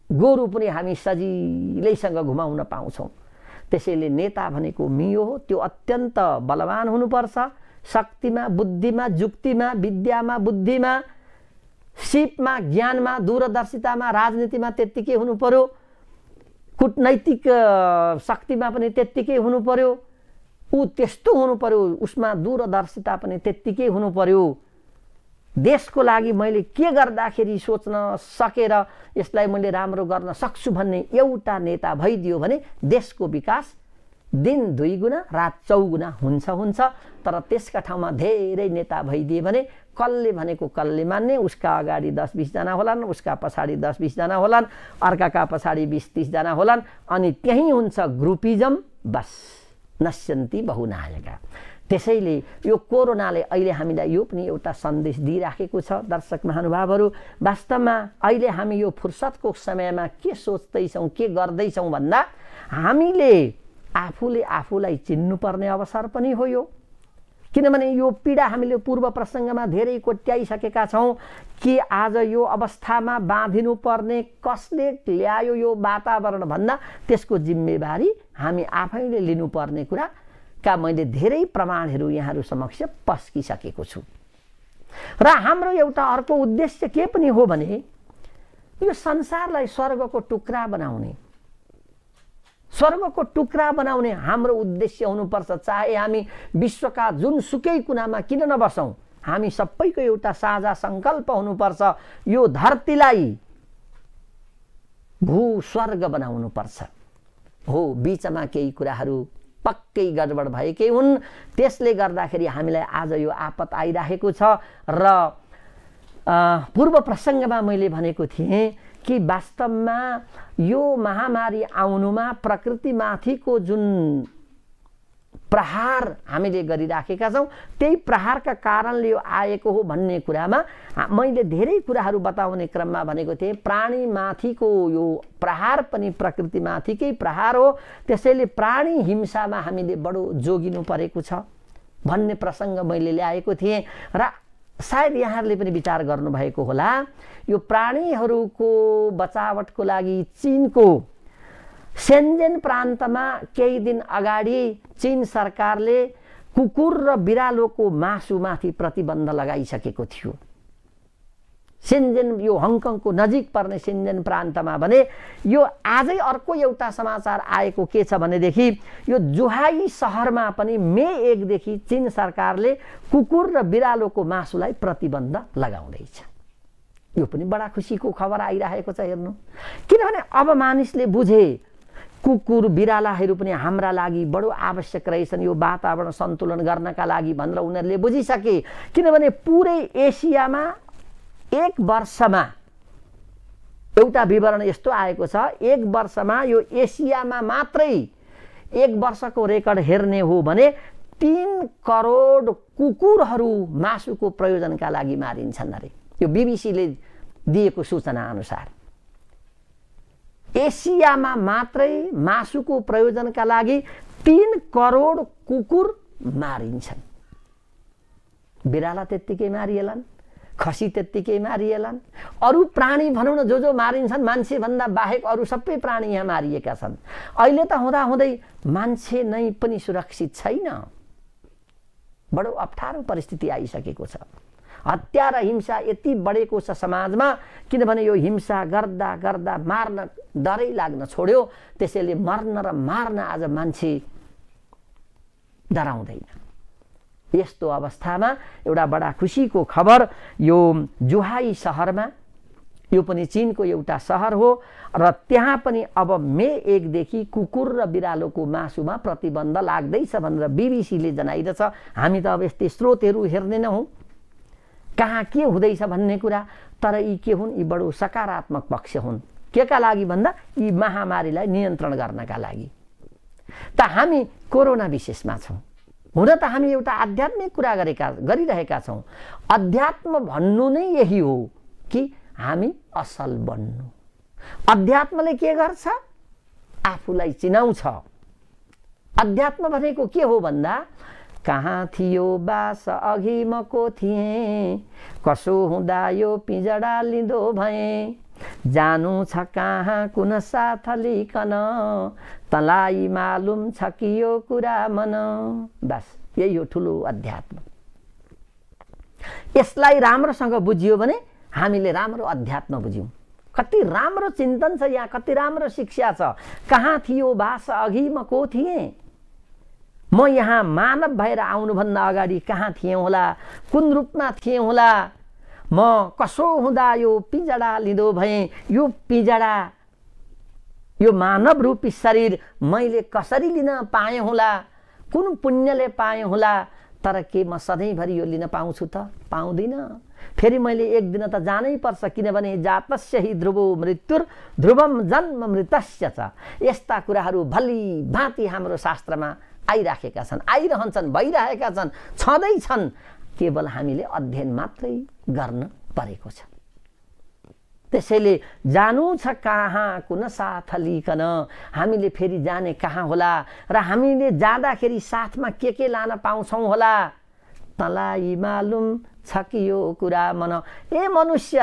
गोरु पनि हामी सजिलैसँग घुमाउन पाउँछौँ। त्यसैले नेता भनेको मियो हो। त्यो अत्यन्त बलवान हुनुपर्छ। शक्तिमा, बुद्धिमा, जुक्तिमा, विद्यामा, बुद्धिमा, सिपमा, ज्ञानमा, दूरदर्शितामा, राजनीतिमा त्यत्तिकै हुनु पर्यो। कूटनैतिक शक्तिमा पनि त्यत्तिकै हुनु पर्यो। ऊ त्यस्तो हुनु पर्यो, उसमा दूरदर्शिता पनि त्यत्तिकै हुनु पर्यो। देशको लागि मैले के गर्दाखेरि सोच्न सकेर यसलाई मैले राम्रो गर्न सक्छु भन्ने एउटा नेता भइदियो भने देशको विकास दिन 2 गुणा रात 4 गुणा हुन्छ। तर त्यसका ठाउँमा धेरै नेता भइदिए भने कसले भनेको कसले मान्ने, उसका अगाडि 10-20 जना होलान्, उसका पछाडि 10-20 जना होलान्, अर्काका पछाडि 20-30 जना होलान्, अनि त्यही हुन्छ ग्रुपिजम। बस नश्यन्ति बहुनायका। त्यसैले यो कोरोनाले अहिले हामीलाई यो पनि एउटा सन्देश दिइराखेको छ। दर्शक महानुभावहरू, वास्तवमा अहिले हामी यो फुर्सदको समयमा के सोच्दैछौँ, के गर्दैछौँ भन्दा हामीले आफूले आफूलाई चिन्नुपर्ने अवसर पनि हो यो। किनभने यो पीडा हामीले पूर्व प्रसङ्गमा धेरै कोट्याइसकेका छौँ कि आज यो अवस्थामा बाँधिनुपर्ने कसले ल्यायो यो वातावरण भन्दा त्यसको जिम्मेवारी हामी आफैले लिनुपर्ने कुराका मैले धेरै प्रमाणहरू यहाँहरू समक्ष पस्किसकेको छु। र हाम्रो एउटा अर्को उद्देश्य के पनि हो भने यो संसारलाई स्वर्गको टुक्रा बनाउने, स्वर्गको टुक्रा बनाउने हाम्रो उद्देश्य हुनुपर्छ। चाहे हामी विश्वका जुनसुकै कुनामा किन नबसौँ, हामी सबैको एउटा साझा सङ्कल्प हुनुपर्छ, यो धरतीलाई भूस्वर्ग बनाउनुपर्छ। हो, बिचमा केही कुराहरू पक्कै गडबड भएकै हुन्, त्यसले गर्दाखेरि हामीलाई आज यो आपत आइरहेको छ। र पूर्व प्रसङ्गमा मैले भनेको थिएँ कि वास्तवमा यो महामारी आउनुमा प्रकृतिमाथिको जुन प्रहार हामीले गरिराखेका छौँ, त्यही प्रहारका कारणले यो आएको हो भन्ने कुरामा मैले धेरै कुराहरू बताउने क्रममा भनेको थिएँ। प्राणीमाथिको यो प्रहार पनि प्रकृतिमाथिकै प्रहार हो। त्यसैले प्राणी हिंसामा हामीले बडो जोगिनु परेको छ भन्ने प्रसङ्ग मैले ल्याएको थिएँ। र सायद यहाँहरूले पनि विचार गर्नुभएको होला, यो प्राणीहरूको बचावटको लागि चीनको शेन्जेन प्रान्तमा केही दिन अगाडि चीन सरकारले कुकुर र बिरालोको मासुमाथि प्रतिबन्ध लगाइसकेको थियो। शेन्जेन, यो हङकङको नजिक पर्ने शेन्जेन प्रान्तमा भने यो आजै अर्को एउटा समाचार आएको के छ भनेदेखि यो जुहाई सहरमा पनि मे 1 देखि चीन सरकारले कुकुर र बिरालोको मासुलाई प्रतिबन्ध लगाउँदैछ। यो पनि बडा खुसीको खबर आइरहेको छ। हेर्नु, किनभने अब मानिसले बुझे कुकुर बिरालाहरू पनि हाम्रा लागि बडो आवश्यक रहेछन् यो वातावरण सन्तुलन गर्नका लागि भनेर उनीहरूले बुझिसके। किनभने पुरै एसियामा 1 वर्षमा एउटा विवरण यस्तो आएको छ, 1 वर्षमा यो एसियामा मात्रै 1 वर्षको रेकर्ड हेर्ने हो भने 3 करोड कुकुरहरू मासुको प्रयोजनका लागि मारिन्छन् अरे। यो बीबीसीले दिएको सूचना अनुसार एसियामा मात्रै मासुको प्रयोजनका लागि 3 करोड कुकुर मारिन्छन्। बिराला त्यत्तिकै मारिएलान्, खसी त्यत्तिकै मारिएलान्, अरू प्राणी भनौँ न जो मारिन्छन्, मान्छेभन्दा बाहेक अरू सबै प्राणी यहाँ मारिएका छन्। अहिले त हुँदाहुँदै मान्छे नै पनि सुरक्षित छैन। बडो अप्ठ्यारो परिस्थिति आइसकेको छ। हत्या र हिंसा यति बढेको छ समाजमा, किनभने यो हिंसा गर्दा गर्दा मार्न डरै लाग्न छोड्यो। त्यसैले मर्न र मार्न आज मान्छे डराउँदैन। यस्तो अवस्थामा एउटा बडा खुसीको खबर यो जुहाई सहरमा, यो पनि चीनको एउटा सहर हो र त्यहाँ पनि अब मे 1 देखि कुकुर र बिरालोको मासुमा प्रतिबन्ध लाग्दैछ भनेर बीबीसीले जनाइरहेछ। हामी त अब यस्तै स्रोतहरू हेर्ने नै हौँ कहाँ के हुँदैछ भन्ने कुरा, तर यी के हुन्, यी बडो सकारात्मक पक्ष हुन्। केका लागि भन्दा यी महामारीलाई नियन्त्रण गर्नका लागि। त हामी कोरोना विशेषमा छौँ। हुन त हामी एउटा आध्यात्मिक कुरा गरिरहेका छौँ। अध्यात्म भन्नु नै यही हो कि हामी असल बन्नु। अध्यात्मले के गर्छ? आफूलाई चिनाउँछ। अध्यात्म भनेको के हो भन्दा कहाँ थियो बास अघि म को थिएँ, कसो हुँदा यो पिंजडा लिँदो भएँ, जानु छ कहाँ कुन साथ लिकन, तलाई मालुम छ कि यो कुरा मन। बस यही हो ठुलो अध्यात्म। यसलाई राम्रोसँग बुझियो भने हामीले राम्रो अध्यात्म बुझ्यौँ। कति राम्रो चिन्तन छ यहाँ, कति राम्रो शिक्षा छ। कहाँ थियो बास अघि म को थिएँ, म यहाँ मानव भएर आउनुभन्दा अगाडि कहाँ थिएँ होला, कुन रूपमा थिएँ होला, म कसो हुँदा यो पिंजडा लिँदो भएँ। यो पिंजडा यो मानव रूपी शरीर मैले कसरी लिन पाएँ होला, कुन पुण्यले पाएँ होला, तर के म सधैँभरि यो लिन पाउँछु त? पाउँदिनँ। फेरि मैले एक दिन त जानै पर्छ, किनभने जातस्य हि ध्रुवो मृत्युर ध्रुवम जन्म मृतस्य च। यस्ता कुराहरू भली भाँति हाम्रो शास्त्रमा आइराखेका छन्, आइरहन्छन्, भइरहेका छन्, छँदैछन्। केवल हामीले अध्ययन मात्रै गर्न परेको छ। त्यसैले जानु छ कहाँ कुन साथ लिकन, हामीले फेरि जाने कहाँ होला र हामीले जाँदाखेरि साथमा के लान पाउँछौँ होला, तँलाई मालुम छ कि यो कुरा मन। ए मनुष्य,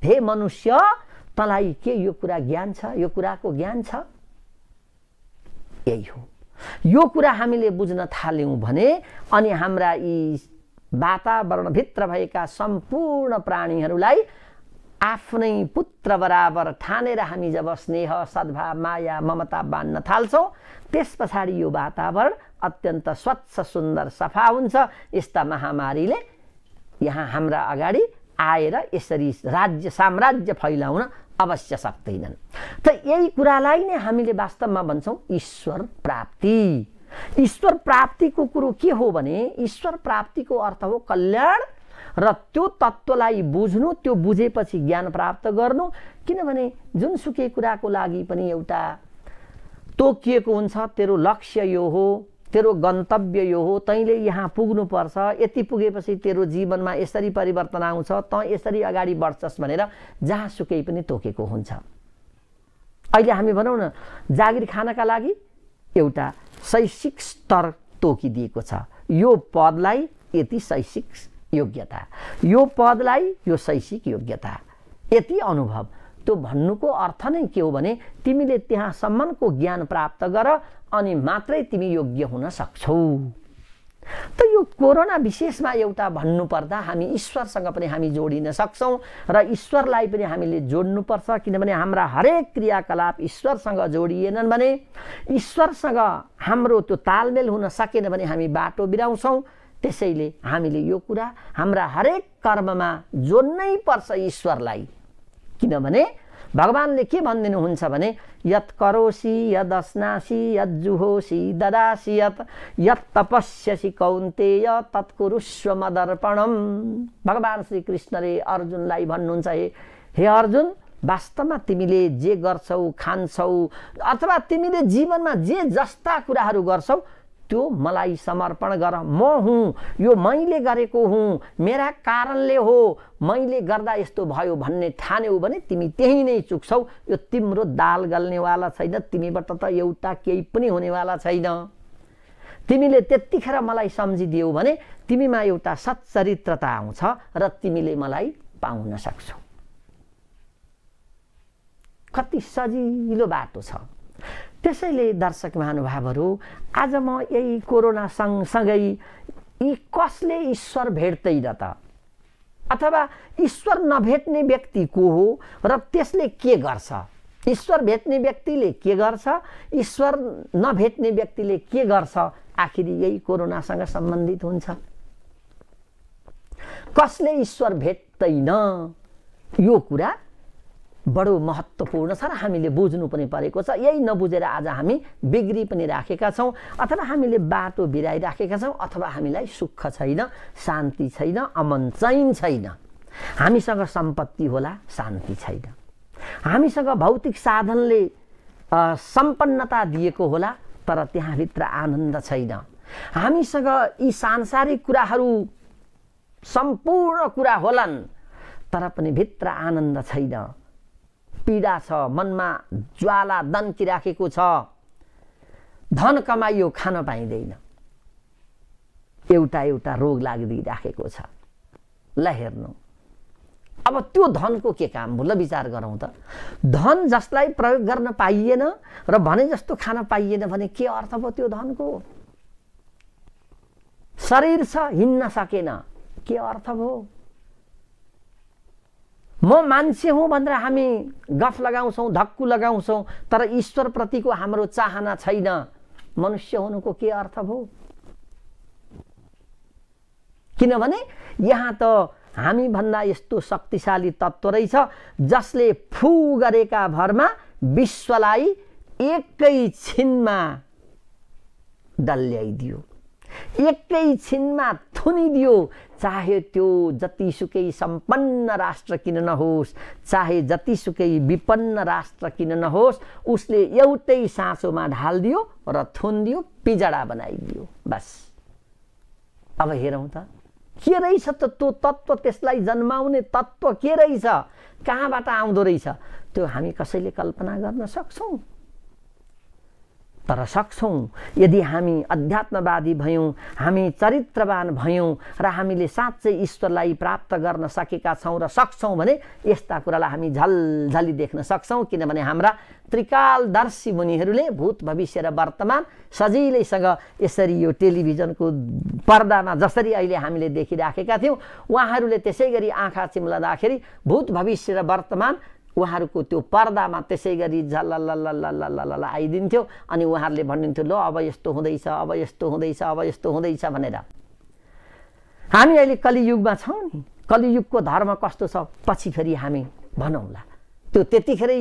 हे मनुष्य, तँलाई के यो कुरा ज्ञान छ? यो कुराको ज्ञान छ? यही हो। यो कुरा हामीले बुझ्न थाल्यौँ भने अनि हाम्रा यी वातावरणभित्र भएका सम्पूर्ण प्राणीहरूलाई आफ्नै पुत्र बराबर ठानेर हामी जब स्नेह, सद्भाव, माया, ममता बाँड्न थाल्छौँ, त्यस पछाडि यो वातावरण अत्यन्त स्वच्छ, सुन्दर, सफा हुन्छ। यस्ता महामारीले यहाँ हाम्रा अगाडि आएर यसरी राज्य साम्राज्य फैलाउन अवश्य सक्दैनन्। त यही कुरालाई नै हामीले वास्तवमा भन्छौँ ईश्वर प्राप्ति। ईश्वर प्राप्तिको कुरो के हो भने, ईश्वर प्राप्तिको अर्थ हो कल्याण र त्यो तत्त्वलाई बुझ्नु, त्यो बुझेपछि ज्ञान प्राप्त गर्नु। किनभने जुनसुकै कुराको लागि पनि एउटा तोकिएको हुन्छ, तेरो लक्ष्य यो हो, तेरो गन्तव्य यो हो, तैँले यहाँ पुग्नुपर्छ, यति पुगेपछि तेरो जीवनमा यसरी परिवर्तन आउँछ, तँ यसरी अगाडि बढ्छस् भनेर जहाँसुकै पनि तोकेको हुन्छ। अहिले हामी भनौँ न, जागिर खानका लागि एउटा शैक्षिक स्तर तोकिदिएको छ। यो पदलाई यति शैक्षिक योग्यता, यो पदलाई यो शैक्षिक योग्यता, यति अनुभव। त्यो भन्नुको अर्थ नै के हो भने तिमीले त्यहाँसम्मको ज्ञान प्राप्त गर अनि मात्रै तिमी योग्य हुन सक्छौ। त यो कोरोना विशेषमा एउटा भन्नुपर्दा हामी ईश्वरसँग पनि हामी जोडिन सक्छौँ र ईश्वरलाई पनि हामीले जोड्नुपर्छ। किनभने हाम्रा हरेक क्रियाकलाप ईश्वरसँग जोडिएनन् भने, ईश्वरसँग हाम्रो त्यो तालमेल हुन सकेन भने हामी बाटो बिराउँछौँ। त्यसैले हामीले यो कुरा हाम्रा हरेक कर्ममा जोड्नै पर्छ ईश्वरलाई। किनभने भगवानले के भनिदिनुहुन्छ भने, यत् करोसि यद् अस्नासि यद् जुहोसि ददासि यत् तपस्यसि कौन्तेय तत्कुरुष्व मदर्पणम। भगवान श्री कृष्णले अर्जुनलाई भन्नुहुन्छ, हे अर्जुन, वास्तवमा तिमीले जे गर्छौ, खान्छौ अथवा तिमीले जीवनमा जे जस्ता कुराहरू गर्छौ त्यो मलाई समर्पण गर। म हुँ, यो मैले गरेको हुँ, मेरा कारणले हो, मैले गर्दा यस्तो भयो भन्ने ठान्यौ भने तिमी त्यही नै चुक्छौ। यो तिम्रो दाल गल्नेवाला छैन, तिमीबाट त एउटा केही पनि हुनेवाला छैन। तिमीले त्यतिखेर मलाई सम्झिदियौ भने तिमीमा एउटा सच्चरित्रता आउँछ र तिमीले मलाई पाउन सक्छौ। कति सजिलो बाटो छ। त्यसैले दर्शक महानुभावहरू, आज म यही कोरोना सँगसँगै यी कसले ईश्वर भेट्दैन त, अथवा ईश्वर नभेट्ने व्यक्ति को हो र त्यसले के गर्छ, ईश्वर भेट्ने व्यक्तिले के गर्छ, ईश्वर नभेट्ने व्यक्तिले के गर्छ, आखिर यही कोरोनासँग सम्बन्धित हुन्छ। कसले ईश्वर भेट्दैन, यो कुरा बडो महत्त्वपूर्ण छ र हामीले बुझ्नु पनि परेको छ। यही नबुझेर आज हामी बिग्री पनि राखेका छौँ, अथवा हामीले बाटो बिराइराखेका छौँ, अथवा हामीलाई सुख छैन, शान्ति छैन, अमन चैन छैन। हामीसँग सम्पत्ति होला, शान्ति छैन। हामीसँग भौतिक साधनले सम्पन्नता दिएको होला, तर त्यहाँभित्र आनन्द छैन। हामीसँग यी सांसारिक कुराहरू सम्पूर्ण कुरा होलान्, तर पनि भित्र आनन्द छैन, पीडा छ, मनमा ज्वाला दन्किराखेको छ। धन कमाइयो, खान पाइँदैन, एउटा एउटा रोग लागिदिइराखेको छ। ल हेर्नु, अब त्यो धनको के काम हो? ल विचार गरौँ त। धन जसलाई प्रयोग गर्न पाइएन र भने जस्तो खान पाइएन भने के अर्थ भयो त्यो धनको? शरीर छ, हिँड्न सकेन, के अर्थ भयो? म मान्छे हुँ भनेर हामी गफ लगाउँछौँ, धक्कु लगाउँछौँ, तर ईश्वर प्रतिको हाम्रो चाहना छैन। मनुष्य हुनुको के अर्थ भयो? किनभने यहाँ त हामी भन्दा यस्तो शक्तिशाली तत्त्व रहेछ जसले फू गरेका भरमा विश्वलाई एकै छिनमा डल्ल्याइदियो, एकै छिनमा थुनिदियो। चाहे त्यो जतिसुकै सम्पन्न राष्ट्र किन नहोस्, चाहे जतिसुकै विपन्न राष्ट्र किन नहोस्, उसले एउटै साँचोमा ढालिदियो र थुनिदियो, पिजडा बनाइदियो। बस अब हेरौँ त के रहेछ त त्यो तत्त्व, त्यसलाई जन्माउने तत्त्व के रहेछ, कहाँबाट आउँदो रहेछ, त्यो हामी कसैले कल्पना गर्न सक्छौँ? तर सक्छौँ यदि हामी अध्यात्मवादी भयौँ, हामी चरित्रवान भयौँ र हामीले साँच्चै ईश्वरलाई प्राप्त गर्न सकेका छौँ र सक्छौँ भने यस्ता कुरालाई हामी झलझली देख्न सक्छौँ। किनभने हाम्रा त्रिकालदर्शी मुनिहरूले भूत भविष्य र वर्तमान सजिलैसँग यसरी यो टेलिभिजनको पर्दामा जसरी अहिले हामीले देखिराखेका थियौँ, उहाँहरूले त्यसै गरी आँखा चिम्लदाखेरि भूत भविष्य र वर्तमान उहाँहरूको त्यो पर्दामा त्यसै गरी झललललललल आइदिन्थ्यो। अनि उहाँहरूले भनिदिन्थ्यो, ल अब यस्तो हुँदैछ, अब यस्तो हुँदैछ, अब यस्तो हुँदैछ भनेर। हामी अहिले कलियुगमा छौँ नि, कलियुगको धर्म कस्तो छ पछि फेरि हामी भनौँला। त्यो त्यतिखेरै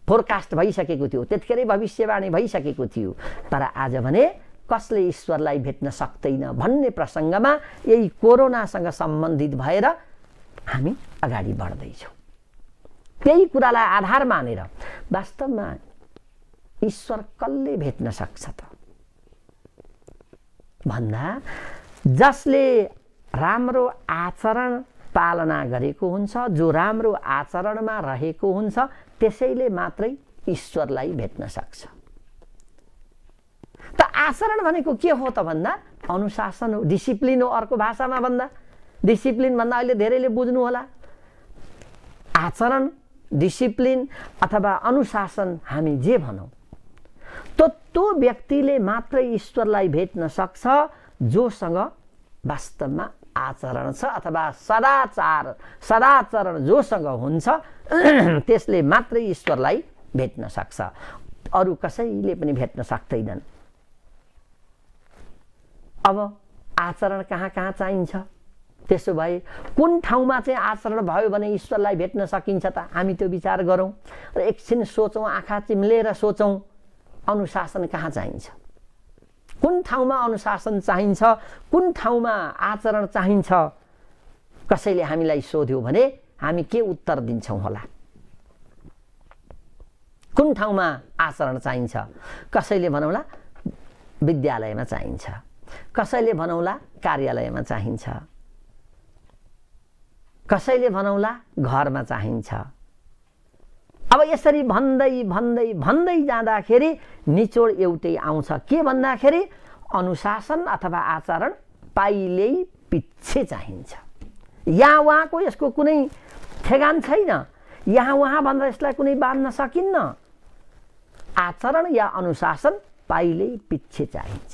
फोरकास्ट भइसकेको थियो, त्यतिखेरै भविष्यवाणी भइसकेको थियो। तर आज भने कसले ईश्वरलाई भेट्न सक्दैन भन्ने प्रसङ्गमा यही कोरोनासँग सम्बन्धित भएर हामी अगाडि बढ्दैछौँ। त्यही कुरालाई आधार मानेर वास्तवमा ईश्वर कसले भेट्न सक्छ त भन्दा जसले राम्रो आचरण पालना गरेको हुन्छ, जो राम्रो आचरणमा रहेको हुन्छ, त्यसैले मात्रै ईश्वरलाई भेट्न सक्छ। त आचरण भनेको के हो त भन्दा अनुशासन हो, डिसिप्लिन हो। अर्को भाषामा भन्दा डिसिप्लिन भन्दा अहिले धेरैले बुझ्नु होला। आचरण, डिसिप्लिन अथवा अनुशासन हामी जे भनौँ, त्यो व्यक्तिले मात्रै ईश्वरलाई भेट्न सक्छ जोसँग वास्तवमा आचरण छ अथवा सदाचरण जोसँग हुन्छ त्यसले मात्रै ईश्वरलाई भेट्न सक्छ। अरू कसैले पनि भेट्न सक्दैनन्। अब आचरण कहाँ कहाँ चाहिन्छ? त्यसो भए कुन ठाउँमा चाहिँ आचरण भयो भने ईश्वरलाई भेट्न सकिन्छ त? हामी त्यो विचार गरौँ र एकछिन सोचौँ, आँखा चिम्लेर सोचौँ, अनुशासन कहाँ चाहिन्छ? कुन ठाउँमा अनुशासन चाहिन्छ? कुन ठाउँमा आचरण चाहिन्छ? कसैले हामीलाई सोध्यो भने हामी के उत्तर दिन्छौँ होला? कुन ठाउँमा आचरण चाहिन्छ? कसैले भनौँला विद्यालयमा चाहिन्छ, कसैले भनौँला कार्यालयमा चाहिन्छ, कसैले भनौँला घरमा चाहिन्छ। अब यसरी भन्दै भन्दै भन्दै जाँदाखेरि निचोड एउटै आउँछ। के भन्दाखेरि अनुशासन अथवा आचरण पाइलै पिच्छे चाहिन्छ। यहाँ उहाँको यसको कुनै ठेगान छैन। यहाँ उहाँ भन्दा यसलाई कुनै बाँध्न सकिन्न। आचरण या अनुशासन पाइलै पिच्छे चाहिन्छ।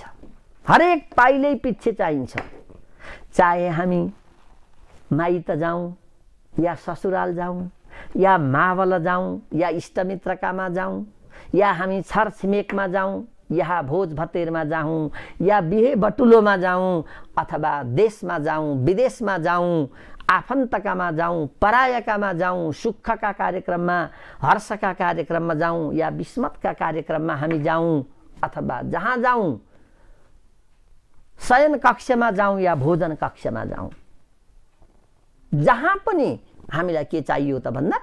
हरेक पाइलै पिच्छे चाहिन्छ। चाहे हामी माइत जाउँ या ससुराल जाउँ या मावल जाउँ या इष्टमित्रकामा जाउँ या हामी छरछिमेकमा जाउँ या भोज भतेरमा जाउँ या बिहे बटुलोमा जाउँ अथवा देशमा जाउँ विदेशमा जाउँ, आफन्तकामा जाउँ परायकामा जाउँ, सुखका कार्यक्रममा हर्षका कार्यक्रममा जाउँ या विस्मतका कार्यक्रममा हामी जाउँ अथवा जहाँ जाउँ, शयन कक्षमा जाउँ या भोजन कक्षमा जाउँ, जहाँ पनि हामीलाई के चाहियो त भन्दा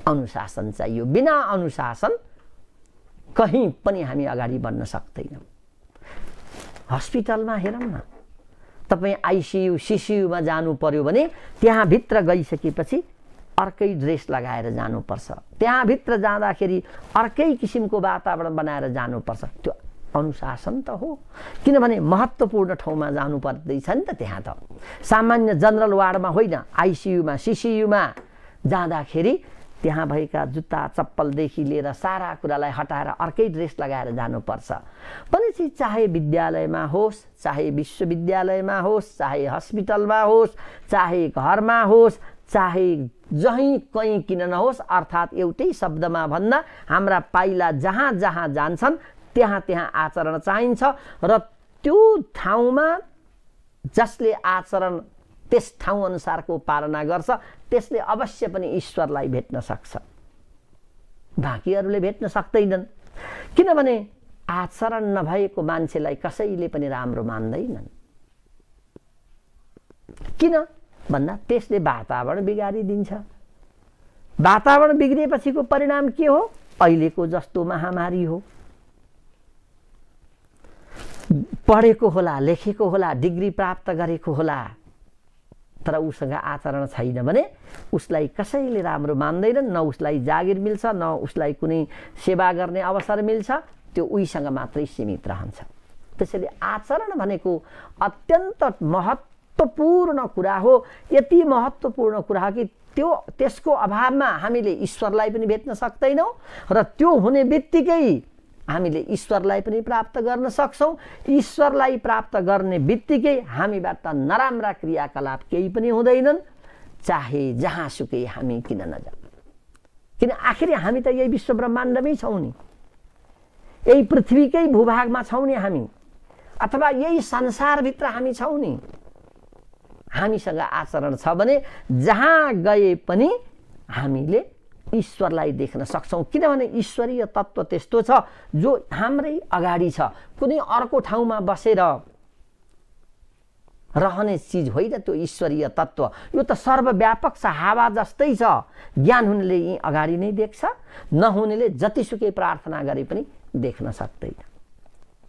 अनुशासन चाहियो। बिना अनुशासन कहीँ पनि हामी अगाडि बढ्न सक्दैनौँ। हस्पिटलमा हेरौँ न, तपाईँ आइसियु सिसियुमा जानु पर्यो भने त्यहाँ भित्र गइसकेपछि अर्कै ड्रेस लगाएर जानुपर्छ। त्यहाँ भित्र जाँदाखेरि अर्कै किसिमको वातावरण बनाएर जानुपर्छ। त्यो अनुशासन त हो। किनभने महत्त्वपूर्ण ठाउँमा जानु पर्दैछ नि त। त्यहाँ त सामान्य जनरल वार्डमा होइन, आइसियुमा सिसियुमा जाँदाखेरि त्यहाँ भएका जुत्ता चप्पलदेखि लिएर सारा कुरालाई हटाएर अर्कै ड्रेस लगाएर जानुपर्छ। भनेपछि चाहे विद्यालयमा होस्, चाहे विश्वविद्यालयमा होस्, चाहे हस्पिटलमा होस्, चाहे घरमा होस्, चाहे जहीँ कहीँ किन नहोस्, अर्थात् एउटै शब्दमा भन्दा हाम्रा पाइला जहाँ जहाँ जान्छन् त्यहाँ त्यहाँ आचरण चाहिन्छ। र त्यो ठाउँमा जसले आचरण त्यस ठाउँ अनुसारको पालना गर्छ त्यसले अवश्य पनि ईश्वरलाई भेट्न सक्छ। बाँकीहरूले भेट्न सक्दैनन्। किनभने आचरण नभएको मान्छेलाई कसैले पनि राम्रो मान्दैनन्। किन भन्दा त्यसले वातावरण बिगारिदिन्छ। वातावरण बिग्रिएपछिको परिणाम के हो? अहिलेको जस्तो महामारी हो। पढेको होला, लेखेको होला, डिग्री प्राप्त गरेको होला, तर उसँग आचरण छैन भने उसलाई कसैले राम्रो मान्दैनन्। न उसलाई जागिर मिल्छ, न उसलाई कुनै सेवा गर्ने अवसर मिल्छ। त्यो उहीसँग मात्रै सीमित रहन्छ। त्यसैले आचरण भनेको अत्यन्त महत्त्वपूर्ण कुरा हो। यति महत्त्वपूर्ण कुरा हो कि त्यसको अभावमा हामीले ईश्वरलाई पनि भेट्न सक्दैनौँ र त्यो हुने बित्तिकै हामीले ईश्वरलाई पनि प्राप्त गर्न सक्छौँ। ईश्वरलाई प्राप्त गर्ने बित्तिकै हामीबाट नराम्रा क्रियाकलाप केही पनि हुँदैनन्, चाहे जहाँसुकै हामी किन नजाउँ। किन आखिर हामी त यही विश्व ब्रह्माण्डमै छौँ नि, यही पृथ्वीकै भूभागमा छौँ नि हामी, अथवा यही संसारभित्र हामी छौँ नि। हामीसँग आचरण छ भने जहाँ गए पनि हामीले ईश्वरलाई देख्न सक्छौँ। किनभने ईश्वरीय तत्त्व त्यस्तो छ जो हाम्रै अगाडि छ। कुनै अर्को ठाउँमा बसेर रहने चिज होइन त्यो ईश्वरीय तत्त्व। यो त सर्वव्यापक छ, हावा जस्तै छ। ज्ञान हुनेले यहीँ अगाडि नै देख्छ, नहुनेले जतिसुकै प्रार्थना गरे पनि देख्न सक्दैन।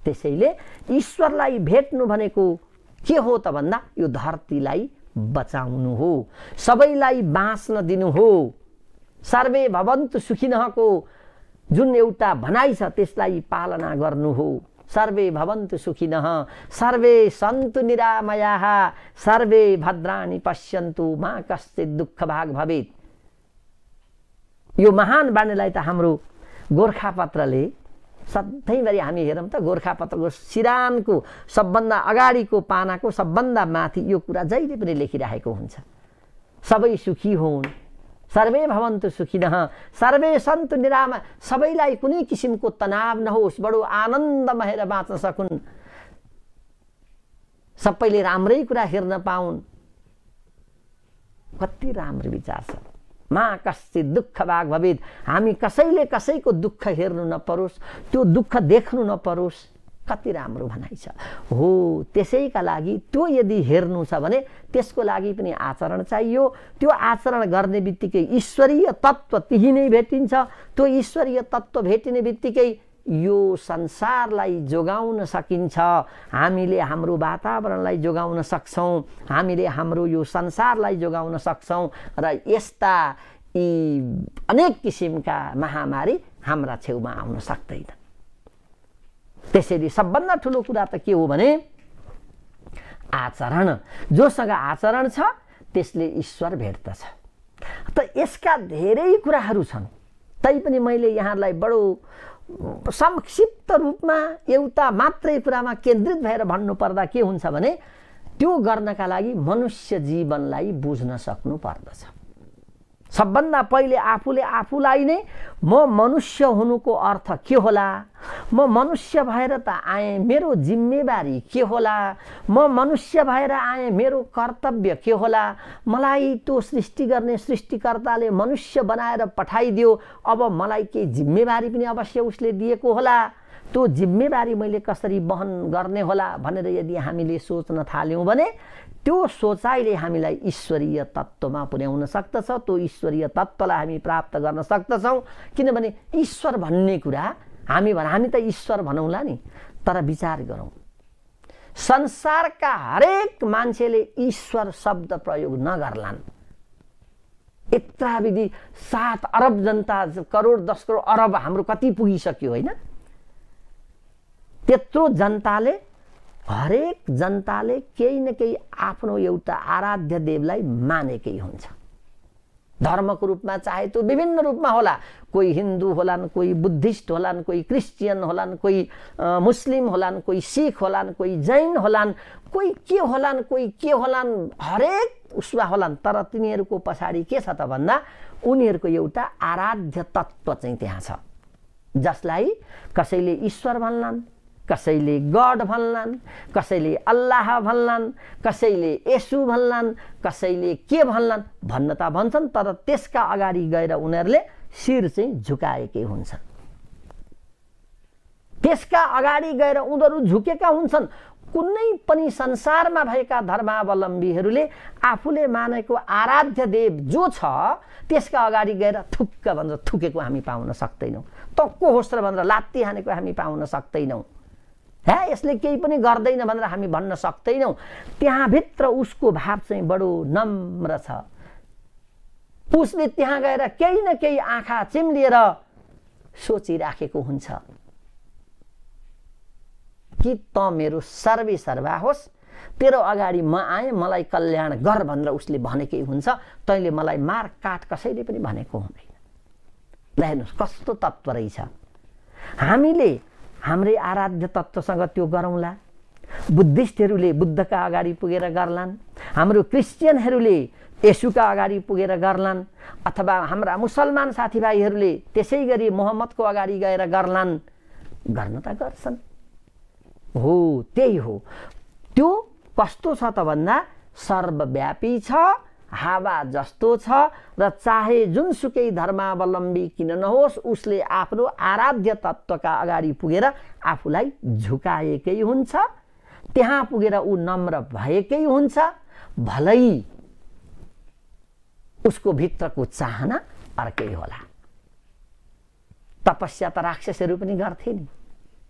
त्यसैले ईश्वरलाई भेट्नु भनेको के हो त भन्दा यो धरतीलाई बचाउनु हो, सबैलाई बाँच्न दिनु हो। सर्वे भवन्तु सुखिनःको जुन एउटा भनाइ छ त्यसलाई पालना गर्नु हो। सर्वे भवन्तु सुखिनः, सर्वे सन्तु निरामयाः, सर्वे भद्राणि पश्यन्तु मा कश्चित् दुःखभाग् भवेत्। यो महान बाणीलाई त हाम्रो गोर्खापत्रले सधैँभरि हामी हेरौँ त गोर्खापत्रको सिरानको सबभन्दा अगाडिको पानाको सबभन्दा माथि यो कुरा जहिले पनि लेखिरहेको हुन्छ। सबै सुखी हुन्, सर्वे भवन्तु सुखिनः, सर्वे सन्तु निरामय, सबैलाई कुनै किसिमको तनाव नहोस्, बडो आनन्द महेर बाँच्न सकुन्, सबैले राम्रै कुरा हेर्न पाउन्। कति राम्रो विचार छ। मा कश्चित् दुःखभाग् भवेत्, हामी कसैले कसैको दुःख हेर्नु नपरोस्, त्यो दुःख देख्नु नपरोस्। कति राम्रो भनाइ छ हो। त्यसैका लागि त्यो यदि हेर्नु छ भने त्यसको लागि पनि आचरण चाहियो। त्यो आचरण गर्ने बित्तिकै ईश्वरीय तत्त्व त्यही नै भेटिन्छ। त्यो ईश्वरीय तत्त्व भेटिने बित्तिकै यो संसारलाई जोगाउन सकिन्छ। हामीले हाम्रो वातावरणलाई जोगाउन सक्छौँ, हामीले हाम्रो यो संसारलाई जोगाउन सक्छौँ र यस्ता यी अनेक किसिमका महामारी हाम्रा छेउमा आउन सक्दैन। त्यसैले सबभन्दा ठुलो कुरा त के हो भने आचरण। जोसँग आचरण छ त्यसले ईश्वर भेट्दछ। त यसका धेरै कुराहरू छन्, तैपनि मैले यहाँलाई बडो संक्षिप्त रूपमा एउटा मात्रै कुरामा केन्द्रित भएर भन्नुपर्दा के हुन्छ भने त्यो गर्नका लागि मनुष्य जीवनलाई बुझ्न सक्नु पर्दछ। सबभन्दा पहिले आफूले आफूलाई नै म मनुष्य हुनुको अर्थ के होला, म मनुष्य भएर त आएँ, मेरो जिम्मेवारी के होला, म मनुष्य भएर आएँ, मेरो कर्तव्य के होला, मलाई त्यो सृष्टि गर्ने सृष्टिकर्ताले मनुष्य बनाएर पठाइदियो, अब मलाई केही जिम्मेवारी पनि अवश्य उसले दिएको होला, त्यो जिम्मेवारी मैले कसरी वहन गर्ने होला भनेर यदि हामीले सोच्न थाल्यौँ भने त्यो सोचाइले हामीलाई ईश्वरीय तत्त्वमा पुर्याउन सक्दछ। त्यो ईश्वरीय तत्त्वलाई हामी प्राप्त गर्न सक्दछौँ। किनभने ईश्वर भन्ने कुरा हामी त ईश्वर भनौँला नि, तर विचार गरौँ, संसारका हरेक मान्छेले ईश्वर शब्द प्रयोग नगर्लान्। यत्राविधि 7 अरब जनता, करोड 10 करोड अरब हाम्रो कति पुगिसक्यो होइन? त्यत्रो जनताले, हरेक जनताले केही न केही आफ्नो एउटा आराध्य देवलाई मानेकै हुन्छ। धर्मको रूपमा चाहे त्यो विभिन्न रूपमा होला, कोही हिन्दू होलान्, कोही बुद्धिस्ट होलान्, कोही क्रिस्चियन होलान्, कोही मुस्लिम होलान्, कोही सिख होलान्, कोही जैन होलान्, कोही के होलान्, कोही के होलान्, हरेक उसमा होलान्। तर तिनीहरूको पछाडि के छ त भन्दा उनीहरूको एउटा आराध्य तत्त्व चाहिँ त्यहाँ छ, जसलाई कसैले ईश्वर भन्लान्, कसैले गड भन्लान्, कसैले अल्लाह भन्लान्, कसैले येशू भन्लान्, कसैले के भन्लान्, भन्न त भन्छन्, तर त्यसका अगाडि गएर उनीहरूले शिर चाहिँ झुकाएकै हुन्छन्। त्यसका अगाडि गएर उनीहरू झुकेका हुन्छन्। कुनै पनि संसारमा भएका धर्मावलम्बीहरूले आफूले मानेको आराध्य देव जो छ त्यसका अगाडि गएर थुक्क भनेर थुकेको हामी पाउन सक्दैनौँ। त को होस् र भनेर लात्ती हानेको हामी पाउन सक्दैनौँ। यसले केही पनि गर्दैन भनेर हामी भन्न सक्दैनौँ। त्यहाँभित्र उसको भाव चाहिँ बडो नम्र छ। उसले त्यहाँ गएर केही न केही आँखा चिम्लिएर सोचिराखेको हुन्छ कि त मेरो सर्वे सर्वा होस्, तेरो अगाडि म आएँ, मलाई कल्याण गर भनेर उसले भनेकै हुन्छ। तैँले मलाई मार काट कसैले पनि भनेको हुँदैन। ल हेर्नुहोस् कस्तो तत्त्व रहेछ। हामीले हाम्रै आराध्य तत्त्वसँग त्यो गरौँला। बुद्धिस्टहरूले बुद्धका अगाडि पुगेर गर्लान्, हाम्रो क्रिस्चियनहरूले येशूका अगाडि पुगेर गर्लान्, अथवा हाम्रा मुसलमान साथीभाइहरूले त्यसै गरी मोहम्मदको अगाडि गएर गर्लान्। गर्न त गर्छन्, हो त्यही हो। त्यो कस्तो छ त भन्दा सर्वव्यापी छ, हावा जस्तो छ र चाहे जुनसुकै धर्मावलम्बी किन नहोस् उसले आफ्नो आराध्य तत्त्वका अगाडि पुगेर आफूलाई झुकाएकै हुन्छ। त्यहाँ पुगेर ऊ नम्र भएकै हुन्छ। भलै उसको भित्रको चाहना अर्कै होला। तपस्या त राक्षसहरू पनि गर्थे नि,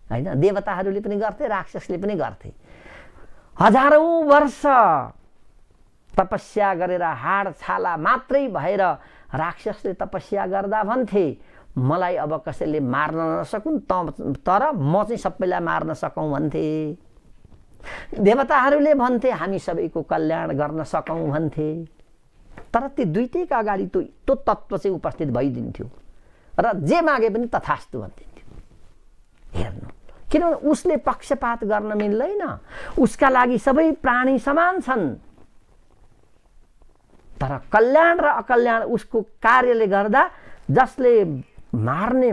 हैन? देवताहरूले पनि गर्थे, राक्षसले पनि गर्थे। हजारौं वर्ष तपस्या गरेर हाड छाला मात्रै भएर राक्षसले तपस्या गर्दा भन्थे मलाई अब कसैले मार्न नसकुन्, तर म चाहिँ सबैलाई मार्न सकौँ भन्थे। देवताहरूले भन्थे हामी सबैको कल्याण गर्न सकौँ भन्थे। तर ती दुईटैका अगाडि त्यो तत्त्व चाहिँ उपस्थित भइदिन्थ्यो र जे मागे पनि तथास्तु भनिदिन्थ्यो। हेर्नु, किनभने उसले पक्षपात गर्न मिल्दैन। उसका लागि सबै प्राणी समान छन्। तर कल्याण र अकल्याण उसको कार्यले गर्दा जसले मार्ने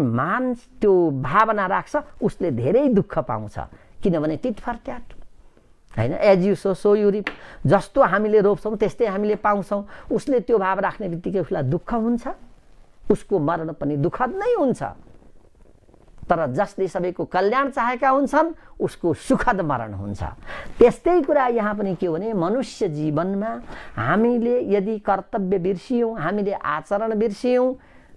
त्यो भावना राख्छ उसले धेरै दुःख पाउँछ। किनभने टिट फर ट्याट, हैन? As you sow so you reap. जस्तो हामीले रोप्छौँ त्यस्तै हामीले पाउँछौँ। उसले त्यो भाव राख्ने बित्तिकै उसलाई दुःख हुन्छ, उसको मरण पनि दुःखद नै हुन्छ। तर जसले सबैको कल्याण चाहेका हुन्छन् उसको सुखद मरण हुन्छ। त्यस्तै कुरा यहाँ पनि के हो भने मनुष्य जीवनमा हामीले यदि कर्तव्य बिर्सियौँ, हामीले आचरण बिर्सियौँ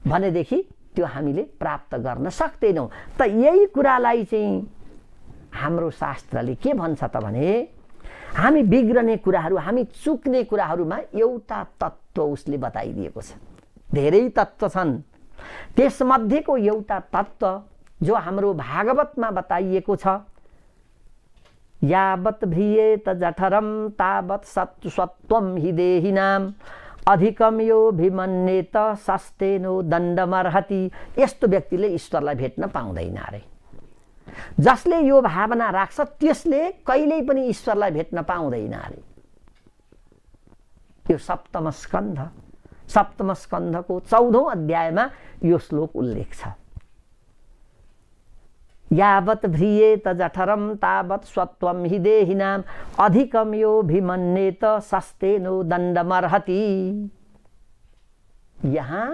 भनेदेखि त्यो हामीले प्राप्त गर्न सक्दैनौँ। त यही कुरालाई चाहिँ हाम्रो शास्त्रले के भन्छ त भने हामी बिग्रने कुराहरू, हामी चुक्ने कुराहरूमा एउटा तत्त्व उसले बताइदिएको छ। धेरै तत्त्व छन्, त्यसमध्येको एउटा तत्त्व जो हाम्रो भागवतमा बताइएको छ, यावत् भियेत जठरम तावत् सत्त्वम हि देहिनाम अधिकम यो भिमन्येत सस्तेनो दण्डमर्हति। यस्तो व्यक्तिले ईश्वरलाई भेट्न पाउँदैन अरे। जसले यो भावना राख्छ त्यसले कहिल्यै पनि ईश्वरलाई भेट्न पाउँदैन अरे। यो सप्तम स्कन्धको 14औं अध्यायमा यो श्लोक उल्लेख छ। यावत् भ्रियेत जठरम तावत् सत्त्वम हि देहिनाम अधिकम यो भिमन्येत सस्तेनो दण्डमर्हति। यहाँ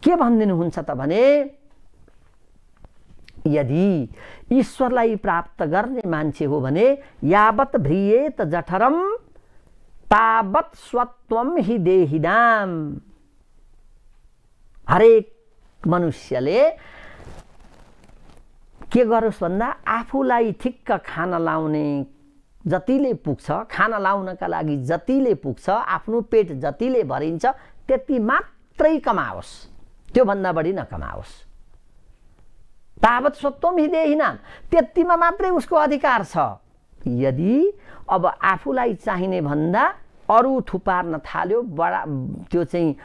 के भनिदिनुहुन्छ त भने यदि ईश्वरलाई प्राप्त गर्ने मान्छे हो भने यावत् भ्रियेत जठरम तावत् सत्त्वम हि देहिनाम। हरेक मनुष्यले के गरोस् भन्दा आफूलाई ठिक्क खान लाउने जतिले पुग्छ, खाना लाउनका लागि जतिले पुग्छ, आफ्नो पेट जतिले भरिन्छ त्यति मात्रै कमाओस्, त्योभन्दा बढी नकमाओस्। तावत् सत्त्वम हि देहिनाम, त्यतिमा मात्रै उसको अधिकार छ। यदि अब आफूलाई चाहिने भन्दा अरू थुपार्न थाल्यो, त्यो चाहिँ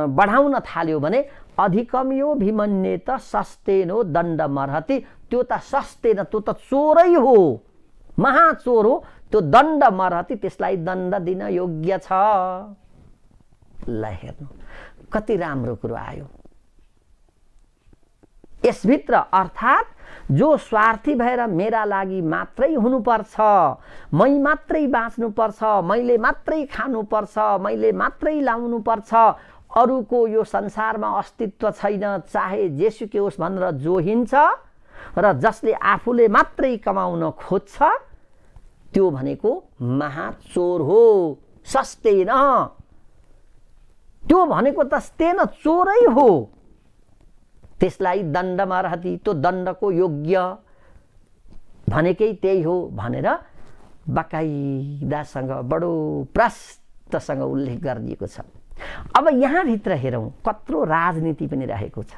बढाउन थाल्यो भने अधिकम यो भिमन्येत सस्तेनो दण्डमर्हति। त्यो त सस्तेन, त्यो त चोरै हो, महाचोर हो। त्यो दण्डमर्हति, त्यसलाई दण्ड दिन योग्य छ। ल हेर्नु कति राम्रो कुरो आयो यसभित्र। अर्थात् जो स्वार्थी भएर मेरा लागि मात्रै हुनुपर्छ, मै मात्रै बाँच्नुपर्छ, मैले मात्रै खानुपर्छ, मैले मात्रै लाउनुपर्छ, अरूको यो संसारमा अस्तित्व छैन, चाहे जेसुकै होस् भनेर जो हिँड्छ र जसले आफूले मात्रै कमाउन खोज्छ त्यो भनेको महाचोर हो। सस्तेन, त्यो भनेको त स्तेन चोरै हो। त्यसलाई दण्डमा रहती, त्यो दण्डको योग्य भनेकै त्यही हो भनेर बाकाइदासँग बडो प्रष्टसँग उल्लेख गरिएको छ। अब यहाँभित्र हेरौँ कत्रो राजनीति पनि रहेको छ।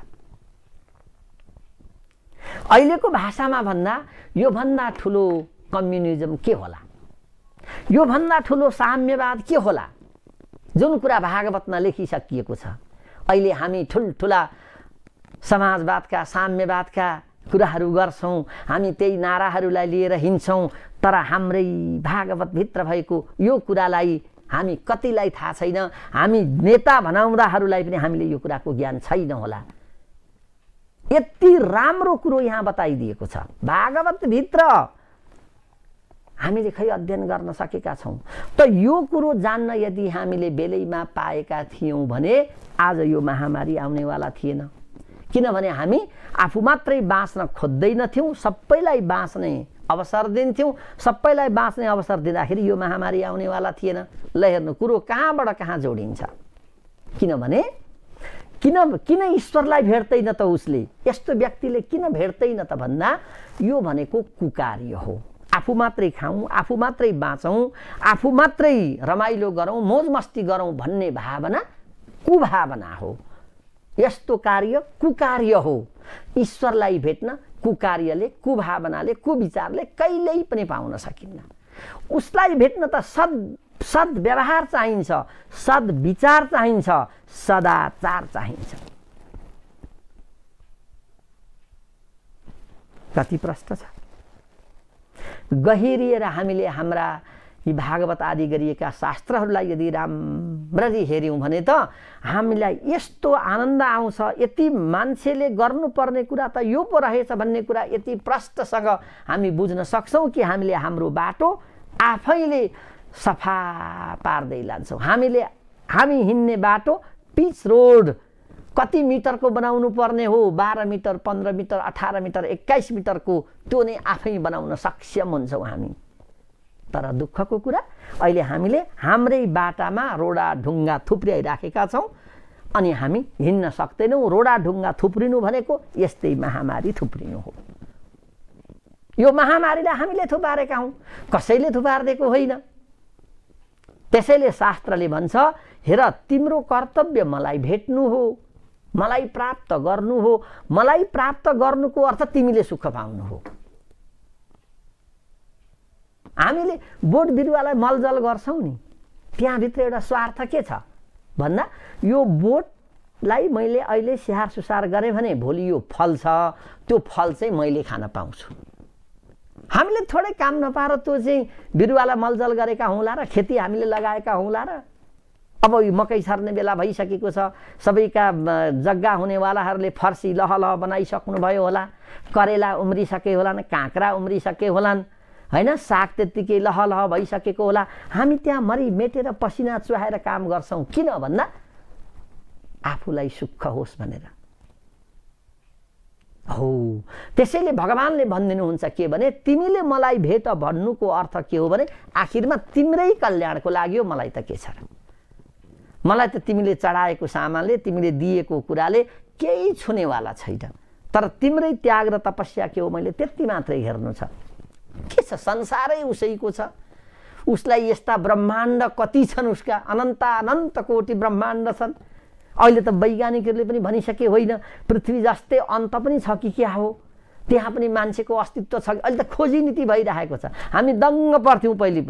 अहिलेको भाषामा भन्दा योभन्दा ठुलो कम्युनिजम के होला, योभन्दा ठुलो साम्यवाद के होला, जुन कुरा भागवतमा लेखिसकिएको छ। अहिले हामी ठुल्ठुला समाजवादका साम्यवादका कुराहरू गर्छौँ, हामी त्यही नाराहरूलाई लिएर हिँड्छौँ, तर हाम्रै भागवतभित्र भएको यो कुरालाई हामी कतिलाई थाहा छैन। हामी नेता भनाउँदाहरूलाई पनि हामीले यो कुराको ज्ञान छैन होला। यति राम्रो कुरो यहाँ बताइदिएको छ भागवतभित्र, हामीले खै अध्ययन गर्न सकेका छौँ। त यो कुरो जान्न यदि हामीले बेलैमा पाएका थियौँ भने आज यो महामारी आउनेवाला थिएन। किनभने हामी आफू मात्रै बाँच्न खोज्दैनथ्यौँ, सबैलाई बाँच्ने अवसर दिन्थ्यौँ। सबैलाई बाँच्ने अवसर दिँदाखेरि यो महामारी आउनेवाला थिएन। ल हेर्नु कुरो कहाँबाट कहाँ जोडिन्छ। किनभने किन ईश्वरलाई भेट्दैन त उसले, यस्तो व्यक्तिले किन भेट्दैन त भन्दा यो भनेको कुकार्य हो। आफू मात्रै खाऊँ, आफू मात्रै बाँचौँ, आफू मात्रै रमाइलो गरौँ, मोज मस्ती गरौँ भन्ने भावना कुभावना हो। यस्तो कार्य कुकार्य हो। ईश्वरलाई भेट्न कुकार्यले, कुभावनाले, कुविचारले कहिल्यै पनि पाउन सकिन्न। उसलाई भेट्न त सद्व्यवहार चाहिन्छ, सद्विचार चाहिन्छ, सदाचार चाहिन्छ। कति प्रश्न छ। गहिरिएर हामीले हाम्रा यी भागवत आदि गरिएका शास्त्रहरूलाई यदि राम्ररी हेऱ्यौँ भने त हामीलाई यस्तो आनन्द आउँछ। यति मान्छेले गर्नुपर्ने कुरा त यो पो रहेछ भन्ने कुरा यति प्रष्टसँग हामी बुझ्न सक्छौँ कि हामीले हाम्रो बाटो आफैले सफा पार्दै लान्छौँ। हामी हिँड्ने बाटो पिच रोड कति मिटरको बनाउनु पर्ने हो, 12 मिटर, 15 मिटर, 18 मिटर, 21 मिटरको, त्यो नै आफै बनाउन सक्षम हुन्छौँ हामी। तर दुःखको कुरा अहिले हामीले हाम्रै बाटामा रोडा ढुङ्गा थुप्र्याइराखेका छौँ अनि हामी हिँड्न सक्दैनौँ। रोडा ढुङ्गा थुप्रिनु भनेको यस्तै महामारी थुप्रिनु हो। यो महामारीलाई हामीले थुपारेका हौँ, कसैले थुपारिदिएको होइन। त्यसैले शास्त्रले भन्छ, हेर तिम्रो कर्तव्य मलाई भेट्नु हो, मलाई प्राप्त गर्नु हो। मलाई प्राप्त गर्नुको अर्थ तिमीले सुख पाउनु हो। हामीले बोट बिरुवालाई मलजल गर्छौँ नि, त्यहाँभित्र एउटा स्वार्थ के छ भन्दा यो बोटलाई मैले अहिले स्याहार सुसार गरेँ भने भोलि यो फल छ, त्यो फल चाहिँ मैले खान पाउँछु। हामीले थोरै काम नपाएर त्यो चाहिँ बिरुवालाई मलजल गरेका हौँला र खेती हामीले लगाएका हौँला र अब मकै छर्ने बेला भइसकेको छ। सबैका जग्गा हुनेवालाहरूले फर्सी लहलह बनाइसक्नु भयो होला, करेला उम्रिसके होलान्, काँक्रा उम्रिसके होलान्, हैन, साग त्यत्तिकै लहलह भइसकेको होला। हामी त्यहाँ मरि मेटेर पसिना चुहाएर काम गर्छौँ। किन भन्दा आफूलाई सुख होस् भनेर हो। त्यसैले भगवानले भनिदिनुहुन्छ के भने तिमीले मलाई भेट भन्नुको अर्थ के हो भने आखिरमा तिम्रै कल्याणको लागि हो। मलाई त के छ र, मलाई त तिमीले चढाएको सामानले, तिमीले दिएको कुराले केही छुनेवाला छैन। तर तिम्रै त्याग र तपस्या के हो मैले त्यति मात्रै हेर्नु छ। के छ, संसारै उसैको छ। उसलाई यस्ता ब्रह्माण्ड कति छन्, उसका अनन्त कोटि ब्रह्माण्ड छन्। अहिले त वैज्ञानिकहरूले पनि भनिसके होइन पृथ्वी जस्तै अन्त पनि छ कि क्या हो, त्यहाँ पनि मान्छेको अस्तित्व छ। अहिले त खोजी नीति भइरहेको छ। हामी दङ्ग पर्थ्यौँ पहिले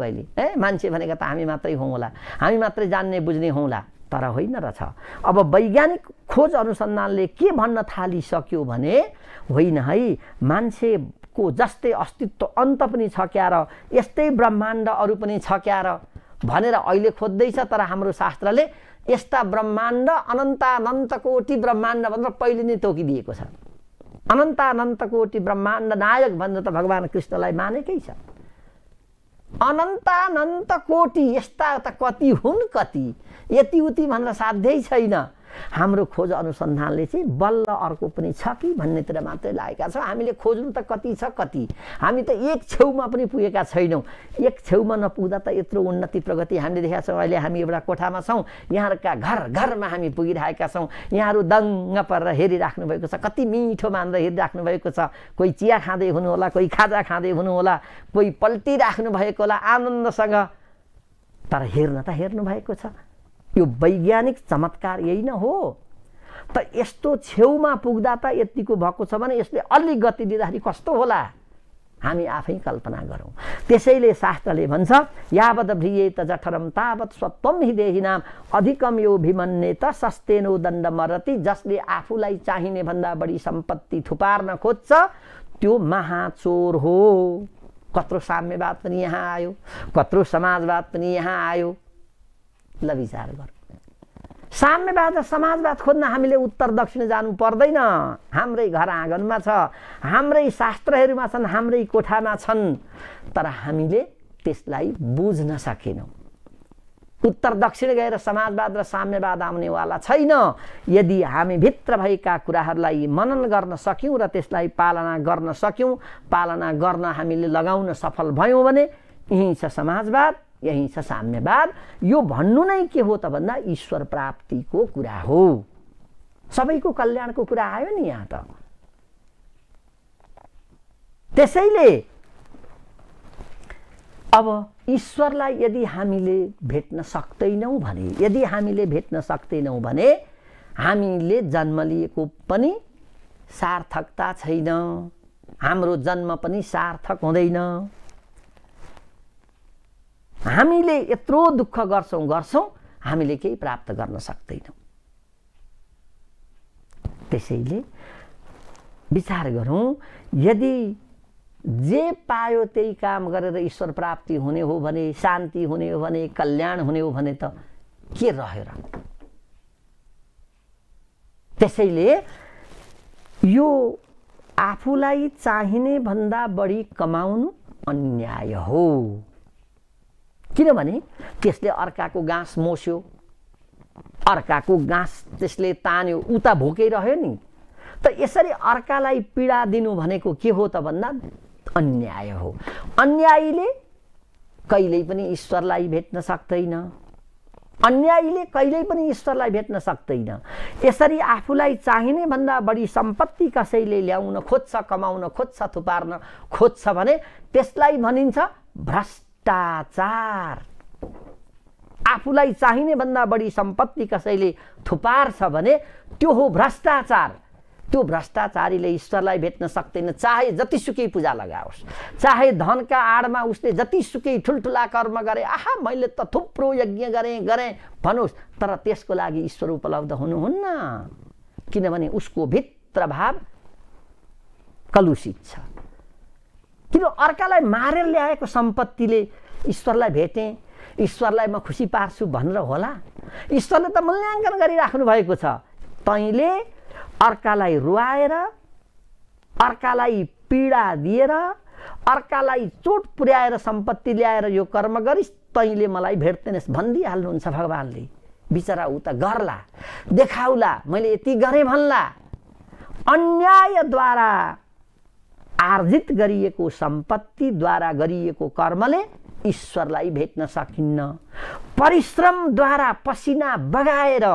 मान्छे भनेको त हामी मात्रै हौँ होला, हामी मात्रै जान्ने बुझ्ने हौँला, तर होइन रहेछ। अब वैज्ञानिक खोज अनुसन्धानले के भन्न थालिसक्यो भने होइन है, मान्छेको जस्तै अस्तित्व अन्त पनि छ क्या र, यस्तै ब्रह्माण्ड अरू पनि छ क्या र भनेर अहिले खोज्दैछ। तर हाम्रो शास्त्रले यस्ता ब्रह्माण्ड अनन्त कोटि ब्रह्माण्ड भनेर पहिले नै तोकिदिएको छ। अनन्त कोटि ब्रह्माण्ड नायक भनेर त भगवान् कृष्णलाई मानेकै छ। अनन्त कोटि यस्ता त कति हुन्, कति यति उति भनेर साध्यै छैन। हाम्रो खोज अनुसन्धानले चाहिँ बल्ल अर्को पनि छ कि भन्नेतिर मात्रै लागेका छौँ। हामीले खोज्नु त कति छ कति, हामी त एक छेउमा पनि पुगेका छैनौँ। एक छेउमा नपुग्दा त यत्रो उन्नति प्रगति हामीले देखेका छौँ। अहिले हामी एउटा कोठामा छौँ, यहाँहरूका घर घरमा हामी पुगिरहेका छौँ। यहाँहरू दङ्ग परेर हेरिराख्नु भएको छ, कति मिठो मानेर हेरिराख्नु भएको छ। कोही चिया खाँदै हुनुहोला, कोही खाजा खाँदै हुनुहोला, कोही पल्टिराख्नु भएको होला आनन्दसँग, तर हेर्न त हेर्नु भएको छ। यो वैज्ञानिक चमत्कार यही न हो त। यस्तो छेउमा पुग्दा त यतिको भएको छ भने यसले अलि गति दिँदाखेरि कस्तो होला, हामी आफै कल्पना गरौँ। त्यसैले शास्त्रले भन्छ यावद् भ्रियेत जठरम तावत् स्वत्वम हि देहिनाम अधिकम यो भिमन्येत सस्तेनो दण्ड मरति। जसले आफूलाई चाहिने भन्दा बढी सम्पत्ति थुपार्न खोज्छ त्यो महाचोर हो। कत्रो साम्यवाद पनि यहाँ आयो, कत्रो समाजवाद पनि यहाँ आयो। ल विचार गर, साम्यवाद र समाजवाद खोज्न हामीले उत्तर दक्षिण जानु पर्दैन। हाम्रै घर आँगनमा छ, हाम्रै शास्त्रहरूमा छन्, हाम्रै कोठामा छन्, तर हामीले त्यसलाई बुझ्न सकेनौँ। उत्तर दक्षिण गएर समाजवाद र साम्यवाद आउनेवाला छैन। यदि हामी भित्र भएका कुराहरूलाई मनन गर्न सक्यौँ र त्यसलाई पालना गर्न सक्यौँ, पालना गर्न हामीले लगाउन सफल भयौँ भने यही छ समाजवाद, यही छ साम्यवाद। यो भन्नु नै के हो त भन्दा ईश्वर प्राप्तिको कुरा हो। सबैको कल्याणको कुरा आयो नि यहाँ त। त्यसैले अब ईश्वरलाई यदि हामीले भेट्न सक्दैनौँ भने, यदि हामीले भेट्न सक्दैनौँ भने हामीले जन्म लिएको पनि सार्थकता छैन, हाम्रो जन्म पनि सार्थक हुँदैन। हामीले यत्रो दुःख गर्छौँ, हामीले केही प्राप्त गर्न सक्दैनौँ। त्यसैले विचार गरौँ, यदि जे पायो त्यही काम गरेर ईश्वर प्राप्ति हुने हो भने, शान्ति हुने हो भने, कल्याण हुने हो भने त के रह्यो र? त्यसैले यो आफूलाई चाहिने भन्दा बढी कमाउनु अन्याय हो। किनभने त्यसले अर्काको गाँस मोस्यो, अर्काको गाँस त्यसले तान्यो, उता भोकै रह्यो नि। त यसरी अर्कालाई पीडा दिनु भनेको के हो त भन्दा अन्याय हो। अन्यायीले कहिल्यै पनि ईश्वरलाई भेट्न सक्दैन, अन्यायीले कहिल्यै पनि ईश्वरलाई भेट्न सक्दैन। यसरी आफूलाई चाहिने भन्दा बढी सम्पत्ति कसैले ल्याउन खोज्छ, कमाउन खोज्छ, थुपार्न खोज्छ भने त्यसलाई भनिन्छ भ्रष्टाचार। आफूलाई चाहिने भन्दा बढी सम्पत्ति कसैले थुपार्छ भने त्यो हो भ्रष्टाचार। त्यो भ्रष्टाचारीले ईश्वरलाई भेट्न सक्दैन, चाहे जतिसुकै पूजा लगाओस्, चाहे धनका आडमा उसले जतिसुकै ठुल्ठुला कर्म गरे, आहा मैले त थुप्रो यज्ञ गरेँ भनोस्, तर त्यसको लागि ईश्वर उपलब्ध हुनुहुन्न। किनभने उसको भित्र भाव कलुषित छ। किन अर्कालाई मारेर ल्याएको सम्पत्तिले ईश्वरलाई भेटेँ, ईश्वरलाई म खुसी पार्छु भनेर होला? ईश्वरले त मूल्याङ्कन गरिराख्नु भएको छ। तैँले अर्कालाई रुवाएर, अर्कालाई पीडा दिएर, अर्कालाई चोट पुर्याएर सम्पत्ति ल्याएर यो कर्म गरिस्, तैँले मलाई भेट्दैनस् भनिदिइहाल्नुहुन्छ भगवानले। बिचरा ऊ त गर्ला, देखाउला, मैले यति गरेँ भन्ला। अन्यायद्वारा आर्जित गरिएको सम्पत्तिद्वारा गरिएको कर्मले ईश्वरलाई भेट्न सकिन्न। परिश्रमद्वारा पसिना बगाएर,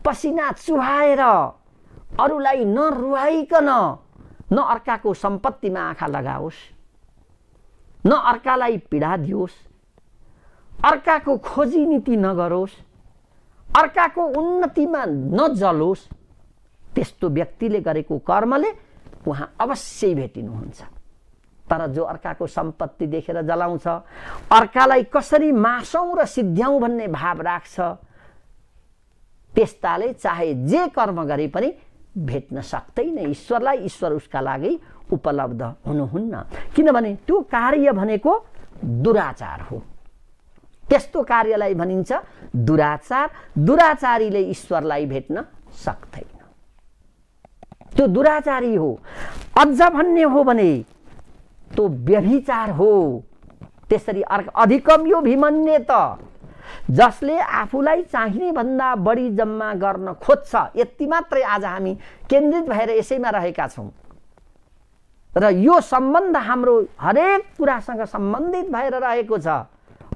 पसिना चुहाएर, अरूलाई नरुवाइकन, न अर्काको सम्पत्तिमा आँखा लगाओस्, न अर्कालाई पीडा दियोस्, अर्काको खोजी नीति नगरोस्, अर्काको उन्नतिमा नजलोस्, त्यस्तो व्यक्तिले गरेको कर्मले उहाँ अवश्य भेटिनुहुन्छ। तर जो अर्काको सम्पत्ति देखेर जलाउँछ, अर्कालाई कसरी मासौँ र सिद्ध्याउँ भन्ने भाव राख्छ, त्यस्ताले चाहे जे कर्म गरे पनि भेट्न सक्दैन ईश्वरलाई। ईश्वर उसका लागि उपलब्ध हुनुहुन्न। किनभने त्यो कार्य भनेको दुराचार हो। त्यस्तो कार्यलाई भनिन्छ दुराचार। दुराचारीले ईश्वरलाई भेट्न सक्दैन, त्यो दुराचारी हो। अझ भन्ने हो भने त्यो व्यभिचार हो। त्यसरी अधिकम यो भिमन्येत, जसले आफूलाई चाहिने भन्दा बढी जम्मा गर्न खोज्छ, यति मात्रै आज हामी केन्द्रित भएर यसैमा रहेका छौँ। र यो सम्बन्ध हाम्रो हरेक कुरासँग सम्बन्धित भएर रहेको छ।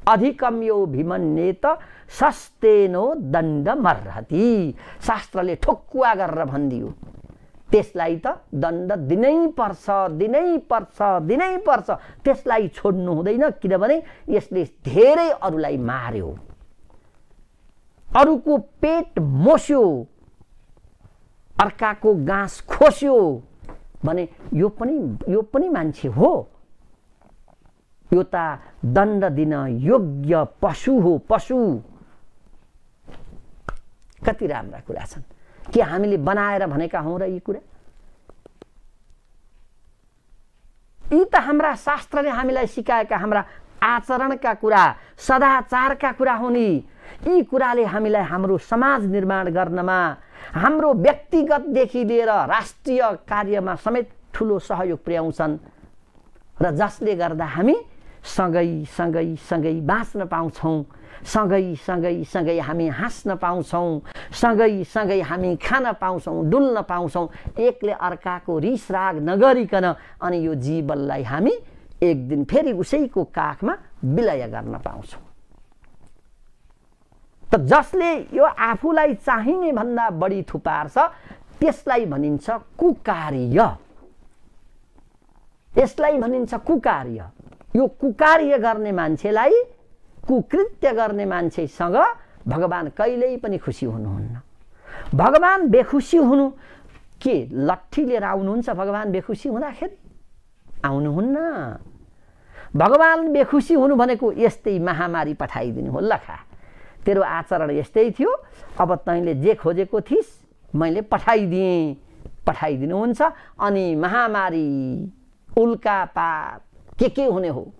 अधिकम यो भिमन्येत सस्तेनो दण्ड मर्हति, शास्त्रले ठोक्कुवा गरेर भनिदियो। त्यसलाई त दण्ड दिनै पर्छ, दिनै पर्छ, दिनै पर्छ। त्यसलाई छोड्नु हुँदैन, किनभने यसले धेरै अरूलाई मार्यो, अरूको पेट मोस्यो, अर्काको गाँस खोस्यो भने यो पनि मान्छे हो। यो त दण्ड दिन योग्य पशु हो, पशु। कति राम्रा कुरा छन्। के हामीले बनाएर भनेका हौं र यी कुरा? यी त हाम्रा शास्त्रले हामीलाई सिकाएका हाम्रा आचरणका कुरा, सदाचारका कुरा हुन्। यी कुराले हामीलाई हाम्रो समाज निर्माण गर्नमा, हाम्रो व्यक्तिगतदेखि लिएर राष्ट्रिय कार्यमा समेत ठुलो सहयोग पुर्याउँछन् र जसले गर्दा हामी सँगै बाँच्न पाउँछौँ, सँगै हामी हाँस्न पाउँछौँ, सँगै हामी खान पाउँछौँ, डुल्न पाउँछौँ, एकले अर्काको रिस राग नगरिकन। अनि यो जीवनलाई हामी एक दिन फेरि उसैको काखमा विलय गर्न पाउँछौँ। त जसले यो आफूलाई चाहिने भन्दा बढी थुपार्छ त्यसलाई भनिन्छ कुकार्य। यसलाई भनिन्छ कुकार्य। यो कुकार्य गर्ने मान्छेलाई, कुकृत्य गर्ने मान्छेसँग भगवान कहिल्यै पनि खुसी हुनुहुन्न। भगवान बेखुसी हुनु के लट्ठी लिएर आउनुहुन्छ? भगवान बेखुसी हुँदाखेरि आउनुहुन्न। भगवान बेखुसी हुनु भनेको यस्तै महामारी पठाइदिनु हो। लखा तेरो आचरण यस्तै थियो, अब तैँले जे खोजेको थिइस् मैले पठाइदिनुहुन्छ। अनि महामारी, उल्कापात के हुने हो,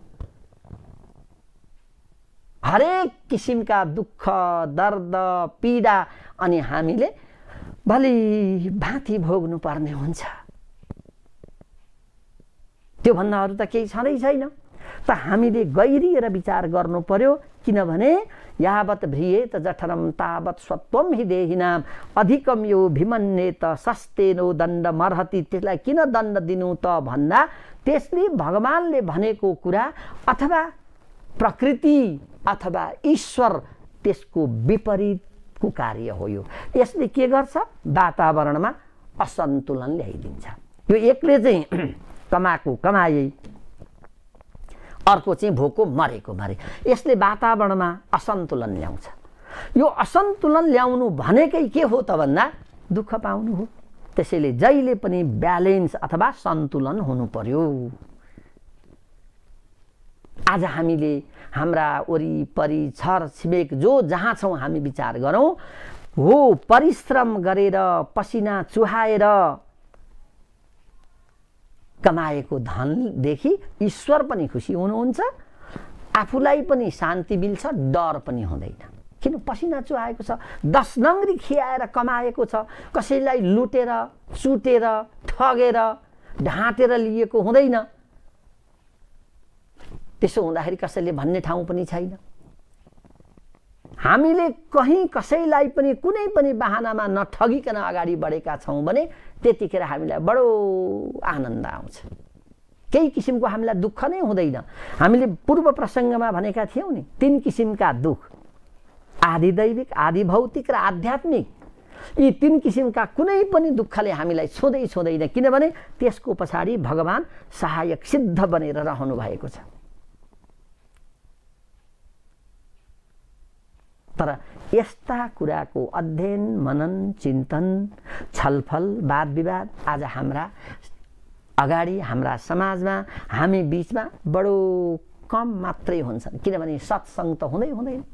हरेक किसिमका दुःख, दर्द, पीडा अनि हामीले भली भाँति भोग्नु पर्ने हुन्छ। त्योभन्दा अरू त केही छँदै छैन। त हामीले गहिरिएर विचार गर्नु पर्यो, किनभने यावत भ्रियेत जठरम तावत सत्वम हि देहिनाम अधिकम यो भिमन्येत सस्तेनो दण्ड मर्हति। त्यसलाई किन दण्ड दिनु त भन्दा त्यसले भगवानले भनेको कुरा अथवा प्रकृति अथवा ईश्वर त्यसको विपरीतको कार्य हो। यसले के गर्छ? वातावरणमा असन्तुलन ल्याइदिन्छ। यो एकले चाहिँ कमाएको कमाए, अर्को चाहिँ भोको मरेको मरे। यसले वातावरणमा असन्तुलन ल्याउँछ। यो असन्तुलन ल्याउनु भनेकै के हो त भन्दा दुःख पाउनु हो। त्यसैले जहिले पनि ब्यालेन्स अथवा सन्तुलन हुनु पर्यो। आज हामीले हाम्रा वरिपरि छर छिमेक जो जहाँ छौँ हामी विचार गरौँ हो, परिश्रम गरेर पसिना चुहाएर कमाएको धनदेखि ईश्वर पनि खुसी हुनुहुन्छ, आफूलाई पनि शान्ति मिल्छ, डर पनि हुँदैन। किन? पसिना चुहाएको छ, 10 नङ्ग्री खियाएर कमाएको छ, कसैलाई लुटेर चुटेर ठगेर ढाँटेर लिएको हुँदैन। त्यसो हुँदाखेरि कसैले भन्ने ठाउँ पनि छैन। हामीले कहीँ कसैलाई पनि कुनै पनि बहानामा नठगिकन अगाडि बढेका छौँ भने त्यतिखेर हामीलाई बडो आनन्द आउँछ। केही किसिमको हामीलाई दुःख नै हुँदैन। हामीले पूर्व प्रसङ्गमा भनेका थियौँ नि, 3 किसिमका दुःख, आदि दैविक, आदि भौतिक र आध्यात्मिक। यी 3 किसिमका कुनै पनि दुःखले हामीलाई छुँदैन, किनभने त्यसको पछाडि भगवान सहायक सिद्ध बनेर रहनु भएको छ। तर यस्ता कुराको अध्ययन, मनन, चिन्तन, छलफल, वाद विवाद आज हाम्रा अगाडि, हाम्रा समाजमा, हामी बीचमा बडो कम मात्रै हुन्छन्। किनभने सत्सङ्ग त हुँदैन।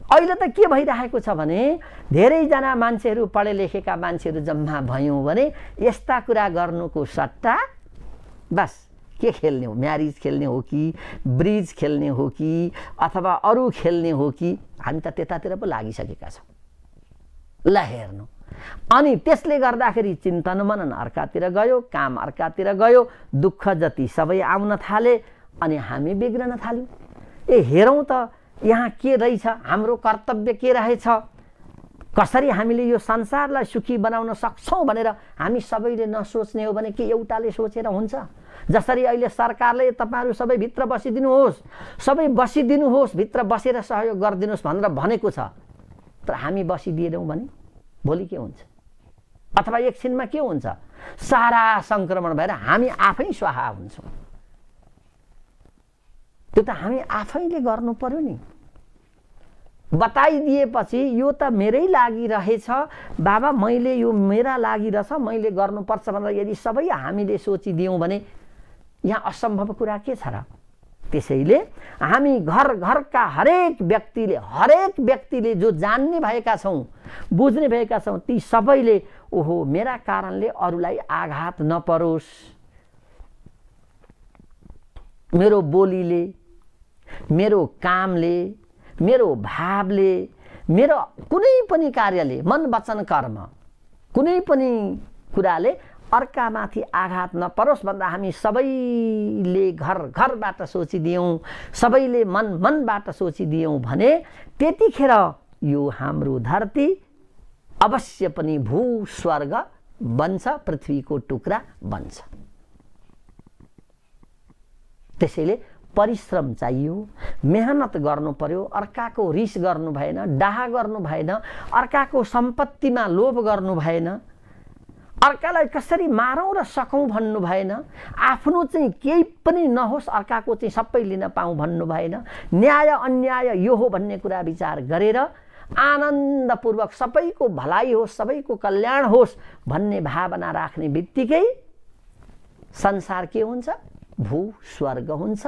अहिले त के भइरहेको छ भने धेरैजना मान्छेहरू, पढे लेखेका मान्छेहरू जम्मा भयौँ भने यस्ता कुरा गर्नुको सट्टा बस के खेल्ने हो, म्यारिज खेल्ने हो कि ब्रिज खेल्ने हो कि अथवा अरू खेल्ने हो कि, हामी त त्यतातिर पो लागिसकेका छौँ। ल हेर्नु, अनि त्यसले गर्दाखेरि चिन्तन मनन अर्कातिर गयो, काम अर्कातिर गयो, दुःख जति सबै आउन थाले अनि हामी बिग्रन थाल्यौँ। हेरौँ त यहाँ के रहेछ, हाम्रो कर्तव्य के रहेछ, कसरी हामीले यो संसारलाई सुखी बनाउन सक्छौँ भनेर हामी सबैले नसोच्ने हो भने के एउटाले सोचेर हुन्छ? जसरी अहिले सरकारले तपाईहरु सबै भित्र बसिदिनुहोस्, सबै बसिदिनुहोस्, भित्र बसेर सहयोग गरिदिनुहोस् भनेर भनेको छ, तर हामी बसिदिएनौँ भने भोलि के हुन्छ? अथवा एकछिनमा के हुन्छ? सारा संक्रमण भएर हामी आफै स्वाहा हुन्छौँ। त्यो त हामी आफैले गर्नु पर्यो नि। बताइदिएपछि यो त मेरै लागि रहेछ बाबा, मैले यो मेरा लागि रहेछ, मैले गर्नुपर्छ भनेर यदि सबै हामीले सोचिदियौँ भने यहाँ असम्भव कुरा के छ र? त्यसैले हामी घर घरका हरेक व्यक्तिले जो जान्ने भएका छौँ, बुझ्ने भएका छौँ, ती सबैले ओहो मेरा कारणले अरूलाई आघात नपरोस्, मेरो बोलीले, मेरो कामले, मेरो भावले, मेरो कुनै पनि कार्यले, मन वचन कर्म, कुनै पनि कुराले अर्कामाथि आघात नपरोस् भनेर हामी सबैले घर घरबाट सोचिदियौँ, सबैले मनबाट सोचिदियौँ भने त्यतिखेर यो हाम्रो धरती अवश्य पनि भू स्वर्ग बन्छ, पृथ्वीको टुक्रा बन्छ। त्यसैले परिश्रम चाहियो, मेहनत गर्नु पर्यो, अर्काको रिस गर्नु भएन, डाहा गर्नु भएन, अर्काको सम्पत्तिमा लोभ गर्नु भएन, अर्कालाई कसरी मारौँ र सकौँ भन्नु भएन, आफ्नो चाहिँ केही पनि नहोस् अर्काको चाहिँ सबै लिन पाऊँ भन्नु भएन, न्याय अन्याय यो हो भन्ने कुरा विचार गरेर आनन्दपूर्वक सबैको भलाइ होस्, सबैको कल्याण होस् भन्ने भावना राख्ने बित्तिकै संसार के हुन्छ? भू स्वर्ग हुन्छ,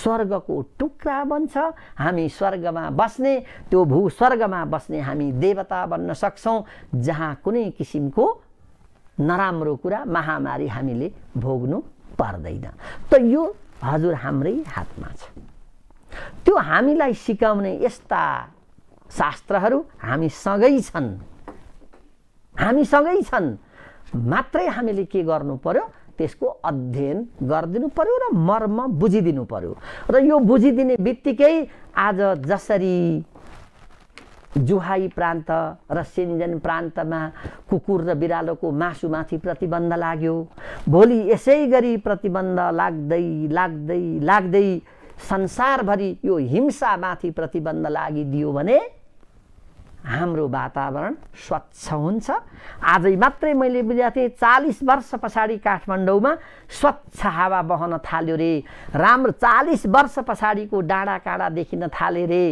स्वर्गको टुक्रा बन्छ। हामी स्वर्गमा बस्ने, त्यो भू स्वर्गमा बस्ने हामी देवता बन्न सक्छौँ, जहाँ कुनै किसिमको नराम्रो कुरा, महामारी हामीले भोग्नु पर्दैन। त यो हजुर हाम्रै हातमा छ। त्यो हामीलाई सिकाउने यस्ता शास्त्रहरू हामीसँगै छन्, मात्रै हामीले के गर्नु पर्यो? त्यसको अध्ययन गरिदिनु पर्यो र मर्म बुझिदिनु पर्यो। र यो बुझिदिने बित्तिकै आज जसरी जुहाई प्रान्त र सिन्जेन प्रान्तमा कुकुर र बिरालोको मासुमाथि प्रतिबन्ध लाग्यो, भोलि यसै गरी प्रतिबन्ध लाग्दै संसारभरि यो हिंसामाथि प्रतिबन्ध लागिदियो भने हाम्रो वातावरण स्वच्छ हुन्छ। आजै मात्रै मैले बुझेको थिएँ 40 वर्ष पछाडि काठमाडौँमा स्वच्छ हावा बहन थाल्यो रे, राम्रो 40 वर्ष पछाडिको डाँडा काँडा देखिन थाले रे,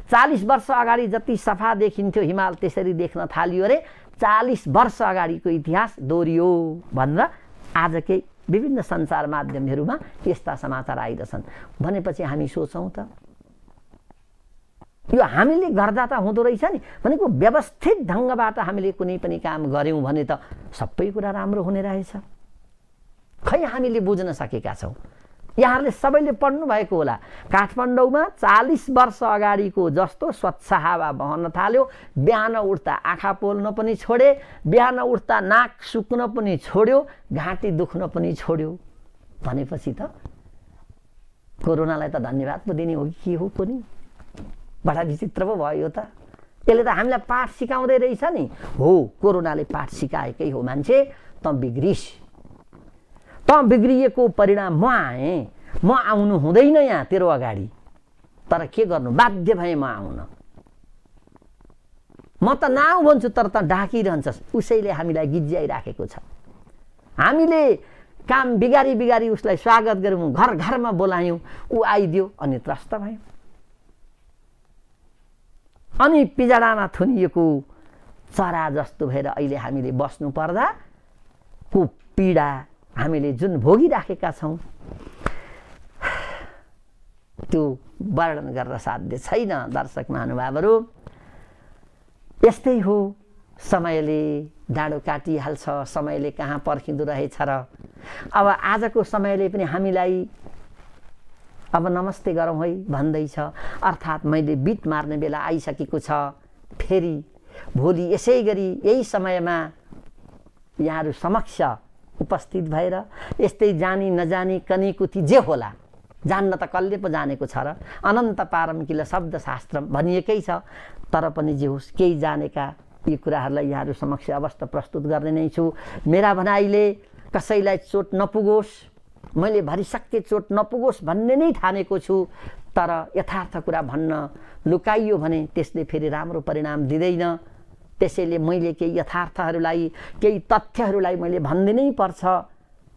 40 वर्ष अगाडि जति सफा देखिन्थ्यो हिमाल त्यसरी देख्न थालियो रे, 40 वर्ष अगाडिको इतिहास दोहोरियो भनेर आजकै विभिन्न सञ्चार माध्यमहरूमा यस्ता समाचार आइरहेछन्। भनेपछि हामी सोचौँ त यो हामीले गर्दा त हुँदो रहेछ नि, भनेको व्यवस्थित ढङ्गबाट हामीले कुनै पनि काम गर्यौँ भने त सबै कुरा राम्रो हुने रहेछ। खै हामीले बुझ्न सकेका छौँ। यहाँहरूले सबैले पढ्नु भएको होला, काठमाडौँमा 40 वर्ष अगाडिको जस्तो स्वच्छ हावा बहन थाल्यो, बिहान उठ्दा आँखा पोल्न पनि छोडे, बिहान उठ्दा नाक सुक्न पनि छोड्यो, घाँटी दुख्न पनि छोड्यो। भनेपछि त कोरोनालाई त धन्यवाद पो दिने हो कि के हो पनि? बडा विचित्र पो भयो त। त्यसले त हामीलाई पाठ सिकाउँदै रहेछ नि। हो, कोरोनाले पाठ सिकाएकै हो, मान्छे त बिग्रिस, त बिग्रिएको परिणाम म आएँ, म आउनु हुँदैन यहाँ तेरो अगाडि, तर के गर्नु, बाध्य भएँ म आउन। म त नआउ भन्छु तर त ढाकिरहन्छस्। उसैले हामीलाई गिज्याइराखेको छ। हामीले काम बिगारी उसलाई स्वागत गऱ्यौँ, घर घरमा बोलायौँ, ऊ आइदियो अनि त्रस्त भयो। अनि पिजडामा थुनिएको चरा जस्तो भएर अहिले हामीले बस्नु पर्दा को पीडा हामीले जुन भोगिराखेका छौँ त्यो वर्णन गर्न साध्य छैन। दर्शक महानुभावहरू, यस्तै हो, समयले डाँडो काटिहाल्छ, समयले कहाँ पर्खिँदो रहेछ र अब आजको समयले पनि हामीलाई अब नमस्ते गरौँ है भन्दैछ। अर्थात् मैले बिट मार्ने बेला आइसकेको छ। फेरि भोलि यसै गरी यही समयमा यहाँहरू समक्ष उपस्थित भएर यस्तै जानी नजानी कनीकुती जे होला जान्न त कसले पो जानेको छ र। अनन्त पारम किल शब्दशास्त्र भनिएकै छ। तर पनि जे होस् केही जानेका यी कुराहरूलाई यहाँहरू समक्ष अवस्था प्रस्तुत गर्ने नै छु। मेरा भनाइले कसैलाई चोट नपुगोस्, मैले भरिसक्के चोट नपुगोस् भन्ने नै ठानेको छु। तर यथार्थ कुरा भन्न लुकाइयो भने त्यसले फेरि राम्रो परिणाम दिँदैन। त्यसैले मैले केही यथार्थहरूलाई, केही तथ्यहरूलाई मैले भनिदिनै पर्छ।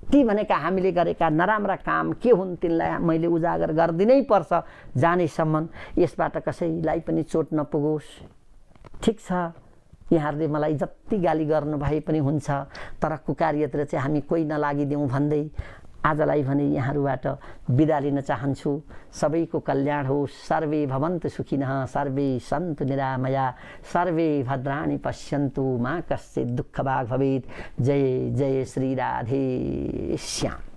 ती भनेका हामीले गरेका नराम्रा काम के हुन् तिनलाई मैले उजागर गरिदिनै पर्छ जानेसम्म, यसबाट कसैलाई पनि चोट नपुगोस्। ठिक छ, यहाँहरूले मलाई जति गाली गर्नु भए पनि हुन्छ, तर कुकार्यतिर चाहिँ हामी कोही नलागिदिउँ भन्दै आजलाई भने यहाँहरूबाट बिदा लिन चाहन्छु। सबैको कल्याण होस्। सर्वे भवन्तु सुखिनः, सर्वे सन्तु निरामया, सर्वे भद्राणि पश्यन्तु, मा कश्चित् दुःखभाग् भवेत्। जय जय श्री राधे श्याम।